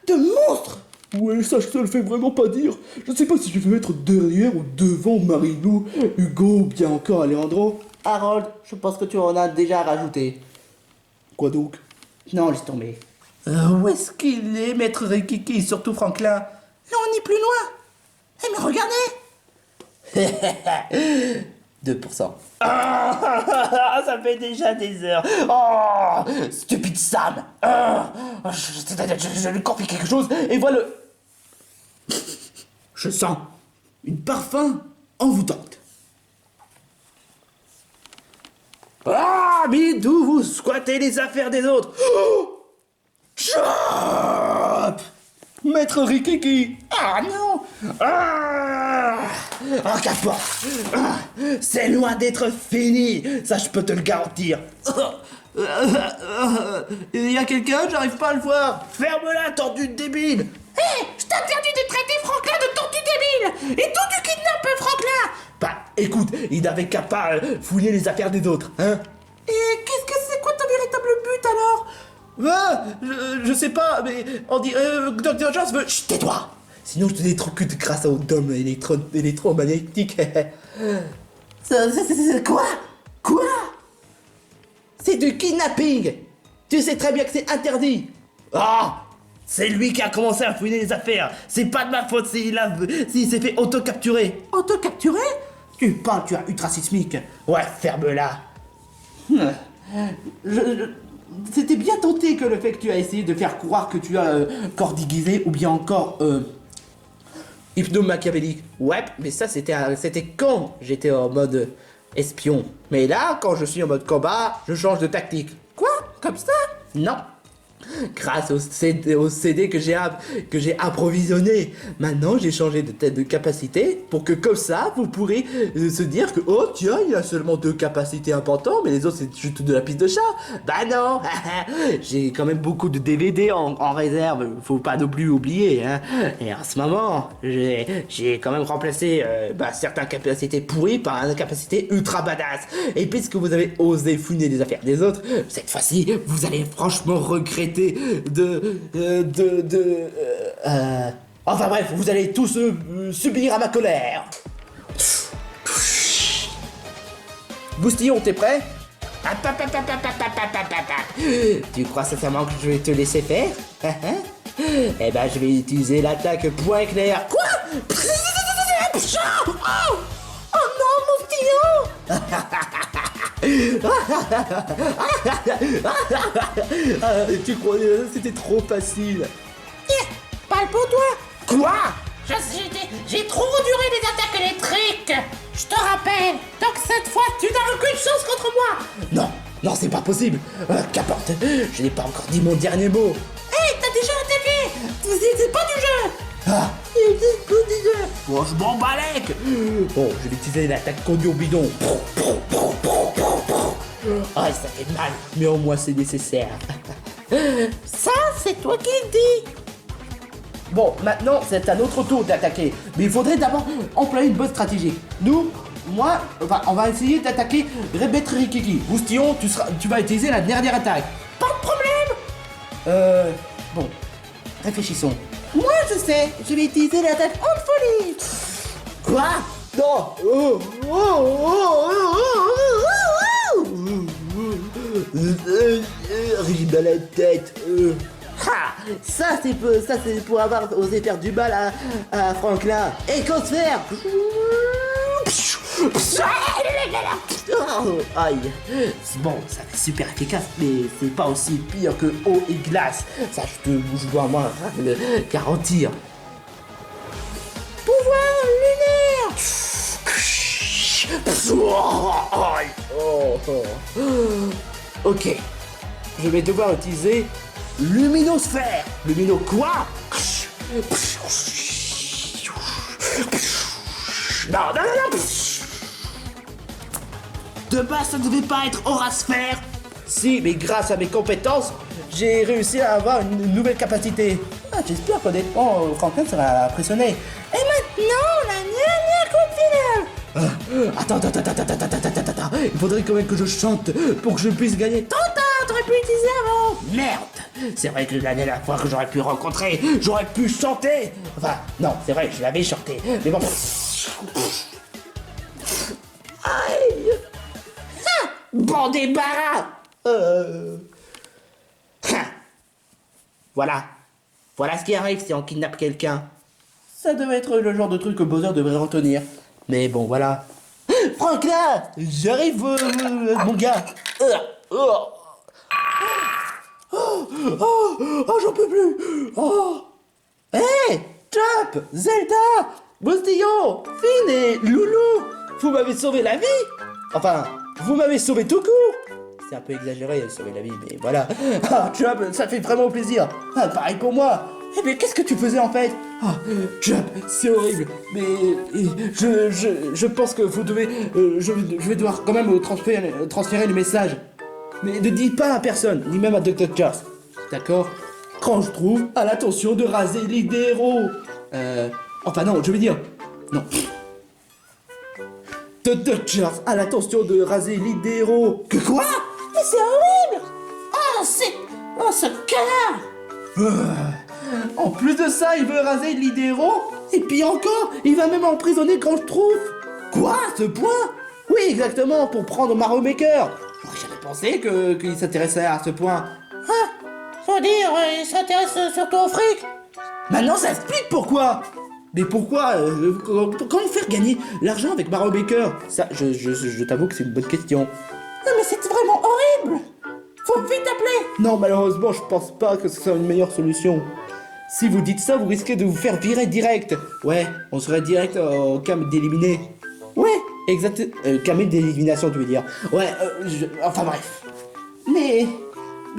de monstres! Ouais, ça je te le fais vraiment pas dire. Je sais pas si je vais mettre derrière ou devant Marilou, Hugo ou bien encore Alejandro. Harold, je pense que tu en as déjà rajouté. Quoi donc? Non, laisse tomber. Où est-ce qu'il est, maître Rikiki, surtout Franklin? Non, on n'est plus loin. Eh mais regardez! 2%. Ça fait déjà des heures. Oh, stupide Sam. Je lui confie quelque chose et voilà. Je sens une parfum envoûtante. Ah, mais d'où vous squattez les affaires des autres? Oh, Chop! Maître Rikiki. Ah non! Qu'importe. C'est loin d'être fini, ça je peux te le garantir. Il y a quelqu'un, j'arrive pas à le voir. Ferme-la, tordu débile. Hé! Je t'interdis de traiter Franklin de tortue débile! Et toi tu kidnappes Franklin! Bah écoute, il n'avait qu'à pas fouiller les affaires des autres, hein. Et qu'est-ce que c'est quoi ton véritable but alors? Je sais pas, mais on dit Dr. Jones veut... Chut, tais-toi. Sinon je te détrocute grâce au dôme électromagnétique. C'est quoi? Quoi? C'est du kidnapping. Tu sais très bien que c'est interdit. Ah, c'est lui qui a commencé à fouiner les affaires. C'est pas de ma faute s'il s'est fait auto-capturer. Auto-capturé? Tu parles, tu as ultra sismique. Ouais, ferme-la. C'était bien tenté que le fait que tu as essayé de faire croire que tu as corps déguisé ou bien encore hypno-machiavélique. Ouais, mais ça c'était quand j'étais en mode espion. Mais là, quand je suis en mode combat, je change de tactique. Quoi? Comme ça? Non. Grâce au CD que j'ai approvisionné. Maintenant, j'ai changé de capacité pour que comme ça, vous pourrez se dire que oh tiens, il a seulement 2 capacités importantes, mais les autres c'est juste de la piste de chat. Bah non. J'ai quand même beaucoup de DVD en réserve. Faut pas non plus oublier. Hein. Et en ce moment, j'ai quand même remplacé certaines capacités pourries par une capacité ultra badass. Et puisque vous avez osé fouiner les affaires des autres, cette fois-ci, vous allez franchement regretter enfin bref, vous allez tous subir à ma colère. Boustillon, t'es prêt? Tu crois sincèrement que je vais te laisser faire? Eh ben, je vais utiliser l'attaque point clair. Quoi? Oh non, mon Tu crois c'était trop facile. Parle pour toi! Quoi? J'ai trop enduré les attaques électriques! Je te rappelle! Donc cette fois, tu n'as aucune chance contre moi! Non, c'est pas possible. Qu'importe, je n'ai pas encore dit mon dernier mot. Hé, t'as déjà attaqué! C'est pas du jeu! Ah, c'est pas du jeu. Bon, je m'en balèque. Bon, je vais utiliser l'attaque conduit au bidon. Ah, ça fait mal, mais au moins c'est nécessaire. Ça, c'est toi qui le dis! Bon, maintenant, c'est à notre tour d'attaquer. Mais il faudrait d'abord employer une bonne stratégie. On va essayer d'attaquer Rebet Rikiki. Boustillon, tu vas utiliser la dernière attaque. Pas de problème! Bon, réfléchissons. Moi, je sais! Je vais utiliser l'attaque en folie! Quoi? Non! Rime à la tête. Ça c'est pour avoir osé faire du mal à Franklin. Écosphère. Aïe. Bon, ça fait super efficace, mais c'est pas aussi pire que eau et glace. Ça, je dois moi le garantir. Pouvoir lunaire. Ok. Je vais devoir utiliser luminosphère. Lumino quoi? Non. De base, ça ne devait pas être Aurasphère. Si, mais grâce à mes compétences, j'ai réussi à avoir une nouvelle capacité. Ah, j'espère qu'honnêtement, Franklin sera impressionné. Et maintenant, la dernière coup de finale. Attends. Il faudrait quand même que je chante pour que je puisse gagner. Trop tard, t'aurais pu utiliser avant. Merde! C'est vrai que la dernière fois que j'aurais pu rencontrer, j'aurais pu chanter! Enfin, non, c'est vrai, je l'avais chanté, mais bon... Aïe! Ah, bon débarras! Voilà. Voilà ce qui arrive si on kidnappe quelqu'un. Ça devait être le genre de truc que Bowser devrait retenir. Mais bon, voilà. Franklin! J'arrive, mon gars! Oh, j'en peux plus! Oh! Hé! Chop! Zelda! Boustillon! Finn et Loulou! Vous m'avez sauvé la vie! Enfin, vous m'avez sauvé tout court! C'est un peu exagéré, sauver la vie, mais voilà. Ah, Chop, ça fait vraiment plaisir! Ah, pareil pour moi! Eh mais qu'est-ce que tu faisais en fait? Ah, Chop, c'est horrible, mais je pense que vous devez... je vais devoir quand même transférer le message. Mais ne dites pas à personne, ni même à Dr. Charles. D'accord? Quand je trouve à l'attention de raser les héros. Enfin non, je veux dire... Non. Dr. Charles à l'attention de raser les héros. Que quoi? Mais c'est horrible. Oh, ce canard. En plus de ça, il veut raser l'idéro. Et puis encore, il va même emprisonner quand je trouve. Quoi, à ce point? Oui, exactement, pour prendre Mario Maker. J'aurais jamais pensé qu'il s'intéressait à ce point. Ah, faut dire, il s'intéresse surtout au fric. Maintenant, ça explique pourquoi. Mais pourquoi comment faire gagner l'argent avec Mario Maker? Ça, je t'avoue que c'est une bonne question. Non mais c'est vraiment horrible. Faut vite appeler. Non, malheureusement, je pense pas que ce soit une meilleure solution. Si vous dites ça, vous risquez de vous faire virer direct. Ouais, on serait direct au cam d'éliminer. Ouais, exact. Cam d'élimination, tu veux dire. Ouais, enfin bref. Mais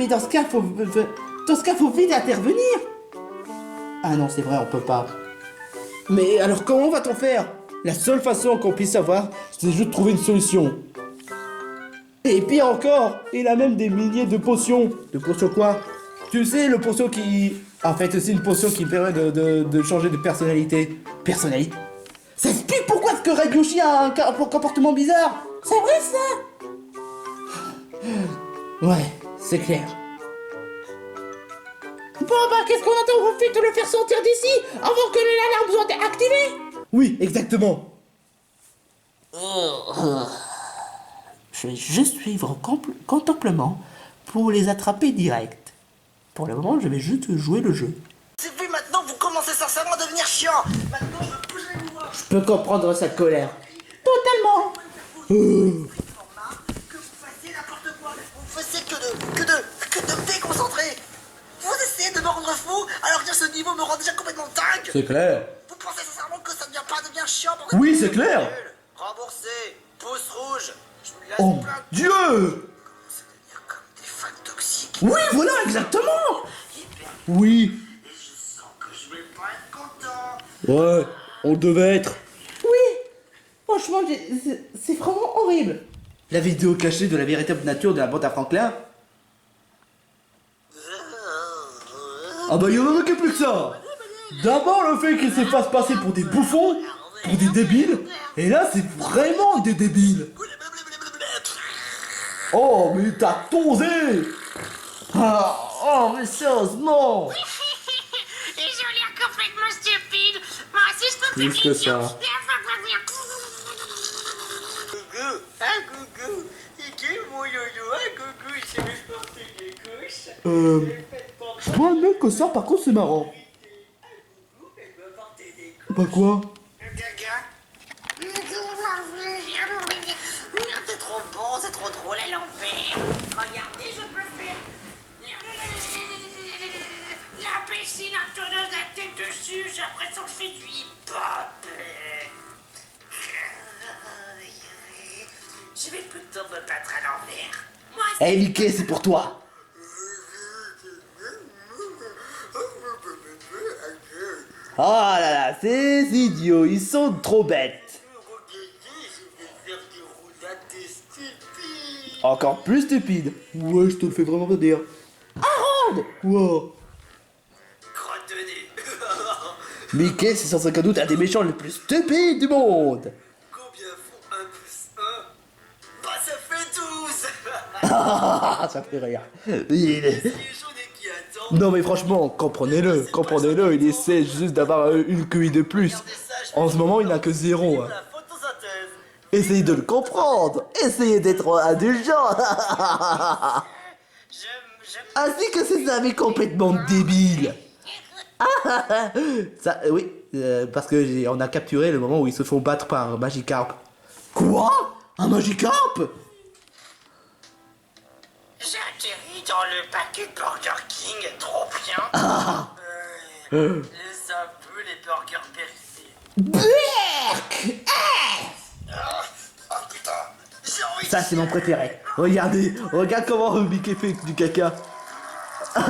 dans ce cas, faut vite intervenir. Ah non, c'est vrai, on peut pas. Mais alors comment va-t-on faire? La seule façon qu'on puisse savoir, c'est juste de trouver une solution. Et pire encore, il a même des milliers de potions. De potions quoi? Tu sais, le potion qui... En fait, c'est une potion qui permet de changer de personnalité. Personnalité? Ça explique pourquoi est-ce que Red Yoshi a un comportement bizarre. C'est vrai ça. Ouais, c'est clair. Bon bah qu'est-ce qu'on attend? On fait le faire sortir d'ici avant que l'alarme soit activée. Oui, exactement. Je vais juste suivre en contemplement pour les attraper direct. Pour le moment, je vais juste jouer le jeu. C'est vu maintenant, vous commencez sincèrement à devenir chiant. Maintenant, je veux plus jamais vous voir. Je peux comprendre sa colère. Totalement. Que vous fassiez n'importe quoi. Vous faisiez que de me déconcentrer. Vous essayez de me rendre fou alors que ce niveau me rend déjà complètement dingue. C'est clair. Vous pensez sincèrement que ça devient chiant pour Oui, c'est clair. Remboursé, pouce rouge. Je vous laisse Oh, plein de Dieu. ça devient comme des fans toxiques. Oui, voilà, exactement. Oui. Et je sens que je vais pas être content. Ouais, on devait être. Oui. Franchement, c'est vraiment horrible. La vidéo cachée de la véritable nature de la bande à Franklin. Ah bah y'en a plus que ça. D'abord le fait qu'ils se fassent passer pour des bouffons, pour des débiles, et là c'est vraiment des débiles. Oh mais t'as tosé. Oh mais sérieusement. Et j'ai l'air complètement stupide. Moi aussi je trouve Plus que ça. Coucou, ah coucou. C'est qui mon yo-yo? Ah coucou, il s'est mis porter des couches. Je dois admettre que ça par contre c'est marrant. Bah quoi? Gaga. tourne peut-être à l'envers. Moi, Eh Mickey, c'est pour toi. Oh là là, ces idiots, ils sont trop bêtes. Encore plus stupide. Ouais, je te le fais vraiment dire. Harold! Wow. Crotte de nez. Mickey, c'est sans aucun doute un des méchants les plus stupides du monde. Combien font 1 plus 1? Bah ça fait 12. Ah, ça fait rire. Il est- Les jaunes qui attend. Non mais franchement, comprenez-le, il essaie juste d'avoir une QI de plus. En ce moment, il n'a que 0. Hein. La photosynthèse. Essayez de le comprendre, essayez d'être indulgent. Je Ainsi que ces amis complètement débiles. Ça, oui, parce que on a capturé le moment où ils se font battre par un Magikarp. Quoi? Un Magikarp? J'ai atterri dans le paquet Burger King, trop bien. laisse un peu les burgers périssés. Berk! Oh putain. J'ai envie de Ça c'est mon préféré. Regardez, regarde comment Mickey fait du caca. Oh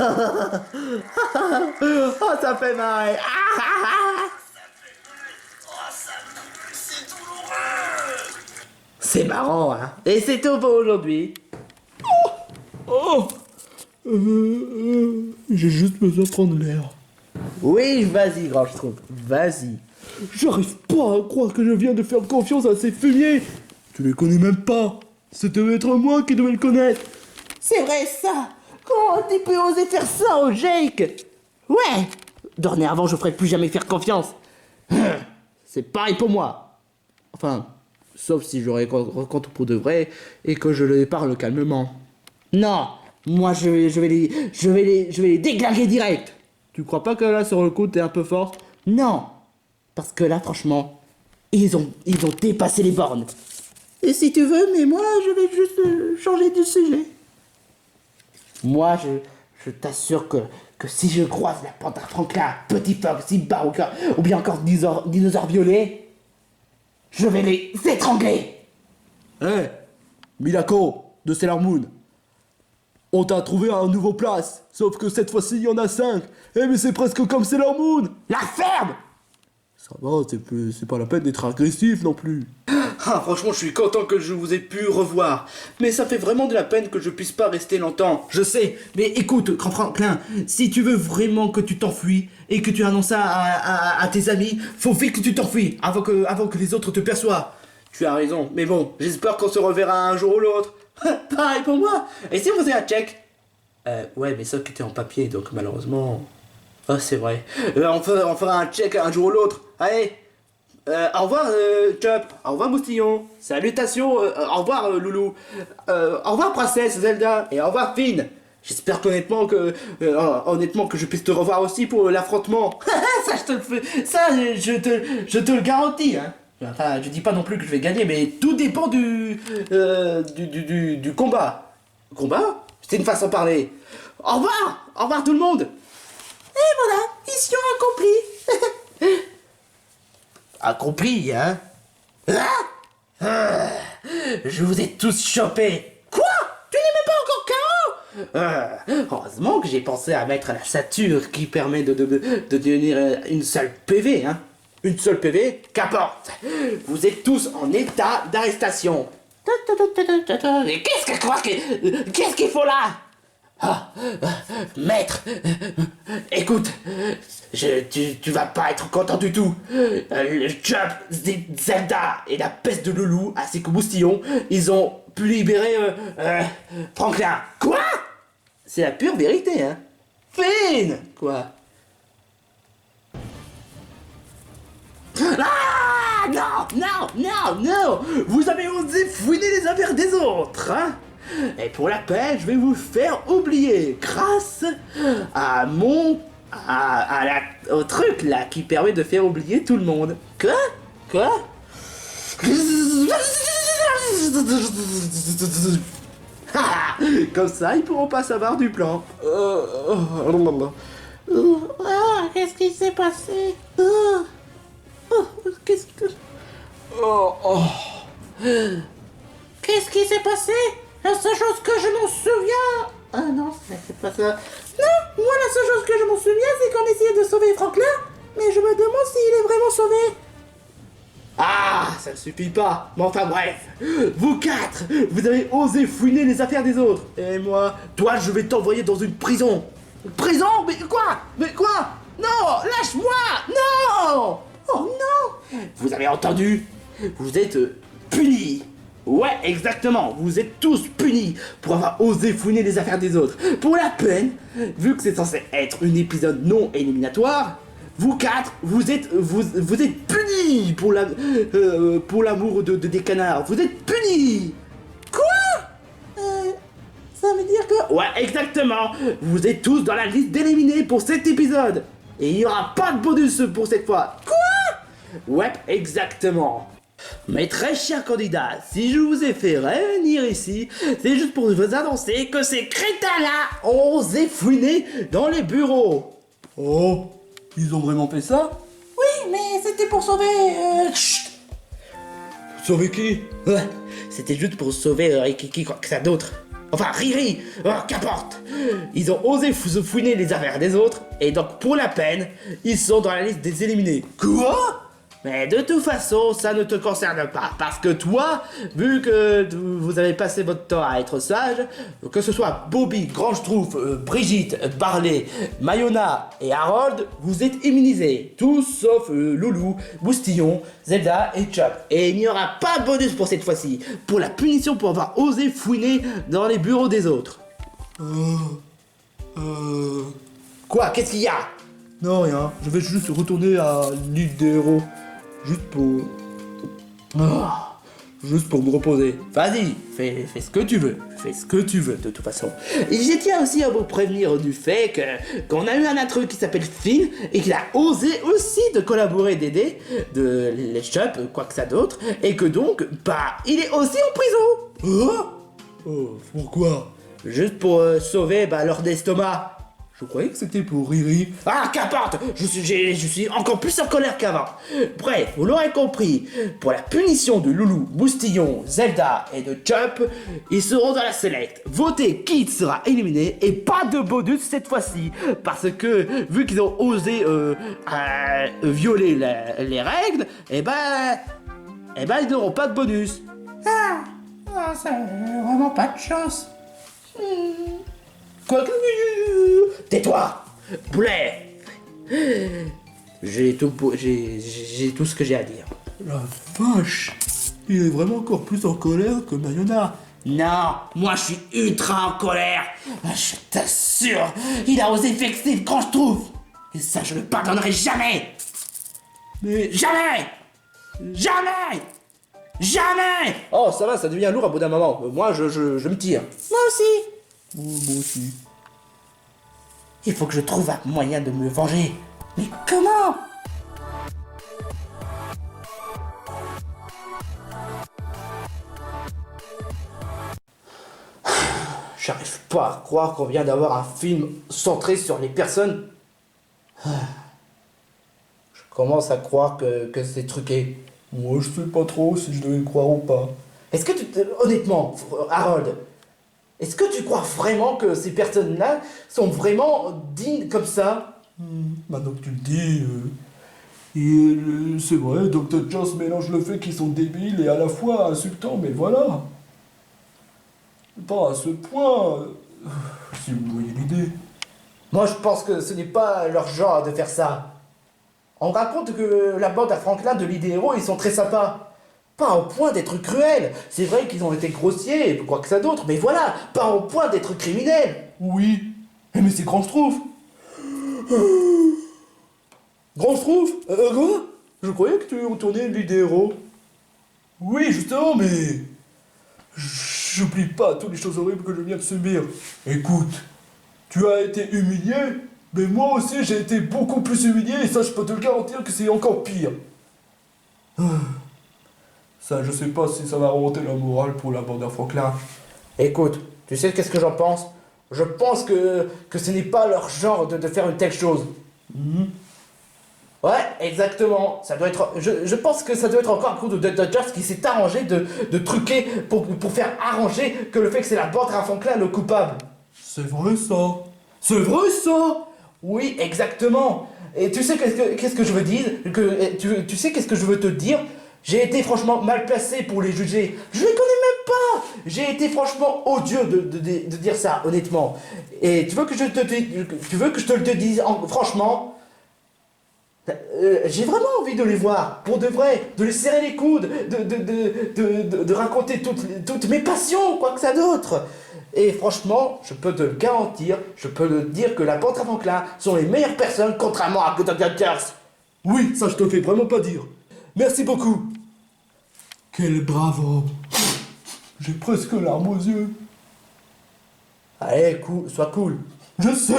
ça fait mal. C'est douloureux. C'est marrant hein. Et c'est tout pour aujourd'hui. Oh J'ai juste besoin de prendre l'air. Oui, vas-y grand Schtroumpf, vas-y. J'arrive pas à croire que je viens de faire confiance à ces fumiers. Tu les connais même pas. C'est devait être moi qui devais le connaître. C'est vrai ça. Comment tu peux oser faire ça au Jake? Ouais. Dorénavant, je ferai plus jamais faire confiance. C'est pareil pour moi. Enfin, sauf si je rencontre pour de vrai et que je les parle calmement. Non. Moi je vais les déglinguer direct. Tu crois pas que là, sur le coup, t'es un peu fort? Non. Parce que là franchement, ils ont dépassé les bornes. Et si tu veux, mais moi je vais juste changer de sujet. Moi je t'assure que si je croise la panthère Franklin, Petit Fox, Simba ou bien encore Dinosaure Violet, je vais les étrangler. Hé, Milako, de Sailor Moon. On t'a trouvé un nouveau place, sauf que cette fois-ci il y en a 5. Eh mais c'est presque comme Sailor Moon. La ferme. Ça va, c'est pas la peine d'être agressif non plus. Ah, franchement, je suis content que je vous ai pu revoir. Mais ça fait vraiment de la peine que je puisse pas rester longtemps. Je sais, mais écoute, Grand Franklin, si tu veux vraiment que tu t'enfuis et que tu annonces ça à tes amis, faut vite que tu t'enfuis avant que les autres te perçoivent. Tu as raison, mais bon, j'espère qu'on se reverra un jour ou l'autre. Pareil pour moi. Et si on faisait un check? Ouais, mais ça qui était en papier, donc malheureusement... Ah, c'est vrai. On fera un check un jour ou l'autre. Allez. Au revoir, Chop. Au revoir, Moustillon. Salutations. Au revoir, Loulou. Au revoir, Princesse Zelda. Et au revoir, Finn. J'espère qu'honnêtement que je puisse te revoir aussi pour l'affrontement. Ça, je te le garantis. Hein. Enfin, je dis pas non plus que je vais gagner, mais tout dépend du combat. Combat? C'est une façon de parler. Au revoir tout le monde. Et voilà, mission accomplie. Accompli, hein? Je vous ai tous chopés. Quoi? Tu n'es même pas encore KO? Heureusement que j'ai pensé à mettre la ceinture qui permet de devenir une seule PV, hein? Une seule PV, qu'importe. Vous êtes tous en état d'arrestation. Mais qu'est-ce qu'il faut là? Maître, écoute, tu vas pas être content du tout. Le Chop, Zelda et la peste de Loulou, ainsi que Moustillon, ils ont pu libérer Franklin. Quoi? C'est la pure vérité, hein. Finn. Quoi? Ah non. Vous avez osé fouiner les affaires des autres, hein. Et pour la peine, je vais vous faire oublier grâce à au truc là qui permet de faire oublier tout le monde. Quoi? Comme ça, ils pourront pas savoir du plan. Qu'est-ce qui s'est passé? Qu'est-ce qui s'est passé? La seule chose que je m'en souviens... Ah non, c'est pas ça. Non, moi la seule chose que je m'en souviens, c'est qu'on essayait de sauver Franklin, mais je me demande s'il est vraiment sauvé. Ah, ça ne suffit pas. Mais enfin bref, vous quatre, vous avez osé fouiner les affaires des autres. Et moi, toi, je vais t'envoyer dans une prison. Prison? Mais quoi? Mais quoi? Non, lâche-moi! Non! Oh non! Vous avez entendu? Vous êtes punis. Ouais, exactement. Vous êtes tous punis pour avoir osé fouiner les affaires des autres. Pour la peine, vu que c'est censé être un épisode non éliminatoire, vous quatre, vous êtes punis pour l'amour des canards. Vous êtes punis. Quoi? Ça veut dire que... Ouais, exactement. Vous êtes tous dans la liste d'éliminés pour cet épisode. Et il n'y aura pas de bonus pour cette fois. Quoi? Ouais, exactement. Mes très chers candidats, si je vous ai fait revenir ici, c'est juste pour vous annoncer que ces crétins-là ont osé fouiner dans les bureaux. Oh, ils ont vraiment fait ça? Oui, mais c'était pour sauver... Chut. Sauver qui? Ouais, c'était juste pour sauver Rikiki, quoi que ça d'autre. Enfin, Riri, qu'importe. Ils ont osé fouiner les affaires des autres, et donc pour la peine, ils sont dans la liste des éliminés. Quoi? Mais de toute façon, ça ne te concerne pas, parce que toi, vu que vous avez passé votre temps à être sage, que ce soit Bobby, Grange-Trouf, Brigitte, Barley, Mayona et Harold, vous êtes immunisés, tous sauf Loulou, Boustillon, Zelda et Chop. Et il n'y aura pas de bonus pour cette fois-ci, pour la punition pour avoir osé fouiner dans les bureaux des autres. Quoi? Qu'est-ce qu'il y a? Non, rien. Je vais juste retourner à l'île des héros. Juste pour me reposer. Vas-y, fais ce que tu veux. Fais ce que tu veux, de toute façon. Et je tiens aussi à vous prévenir du fait qu'on a eu un intrus qui s'appelle Finn et qu'il a osé aussi de collaborer, d'aider de les Chop, quoi que ça d'autre, et que donc, bah, il est aussi en prison. Oh, pourquoi? Juste pour sauver leur estomac. Je croyais que c'était pour Riri. Ah, qu'importe, je suis encore plus en colère qu'avant. Bref, vous l'aurez compris, pour la punition de Loulou, Boustillon, Zelda et de Chop, ils seront dans la select. Votez qui sera éliminé et pas de bonus cette fois-ci. Parce que, vu qu'ils ont osé violer les règles, eh ben, ils n'auront pas de bonus. Ah, ça vraiment pas de chance. Quoi que... Tais-toi, Boulet. J'ai tout ce que j'ai à dire. La vache! Il est vraiment encore plus en colère que Mayona. Non, moi je suis ultra en colère. Je t'assure, il a osé vexer le grand Schtroumpf. Et ça, je ne le pardonnerai jamais. Mais... Jamais. Jamais. Jamais. Oh, ça va, ça devient lourd à bout d'un moment. Moi, je me tire. Moi aussi. Oh, moi aussi. Il faut que je trouve un moyen de me venger. Mais comment? J'arrive pas à croire qu'on vient d'avoir un film centré sur les personnes. Je commence à croire que c'est truqué. Moi, je sais pas trop si je devais le croire ou pas. Est-ce que honnêtement, Harold, est-ce que tu crois vraiment que ces personnes-là sont vraiment dignes comme ça? Maintenant que tu le dis, c'est vrai, Dr. Jones mélange le fait qu'ils sont débiles et à la fois insultants, mais voilà. Pas à ce point, si vous voyez l'idée. Moi, je pense que ce n'est pas leur genre de faire ça. On raconte que la bande à Franklin de l'idée héros, ils sont très sympas. Pas au point d'être cruels. C'est vrai qu'ils ont été grossiers, et quoi que ça d'autre, mais voilà, pas au point d'être criminels. Oui, mais c'est Grand Schtroumpf. Grand Schtroumpf? Quoi? Je croyais que tu retournais l'île des héros. Oui, justement, mais... J'oublie pas toutes les choses horribles que je viens de subir. Écoute, tu as été humilié, mais moi aussi j'ai été beaucoup plus humilié, et ça je peux te le garantir que c'est encore pire. Ça, je sais pas si ça va remonter la morale pour la bande à Franklin. Écoute, tu sais qu'est-ce que j'en pense? Je pense que ce n'est pas leur genre de faire une telle chose. Ouais, exactement. Ça doit être. Je pense que ça doit être encore un coup de Dodgers qui s'est arrangé de truquer pour faire arranger que le fait que c'est la bande Rafoncla le coupable. C'est vrai ça. C'est vrai ça. Oui, exactement. Et tu sais qu'est-ce que je veux dire tu sais qu'est-ce que je veux te dire? J'ai été franchement mal placé pour les juger. Je les connais même pas. J'ai été franchement odieux de dire ça, honnêtement. Et tu veux que je te le dise franchement? J'ai vraiment envie de les voir, pour de vrai, de les serrer les coudes, de raconter toutes mes passions, quoi que ça d'autre. Et franchement, je peux te le garantir, je peux te dire que la bande Rafoncla sont les meilleures personnes, contrairement à Good Hunters. Oui, ça je te fais vraiment pas dire. Merci beaucoup. Quel brave homme. J'ai presque larmes aux yeux. Allez, sois cool. Je sais.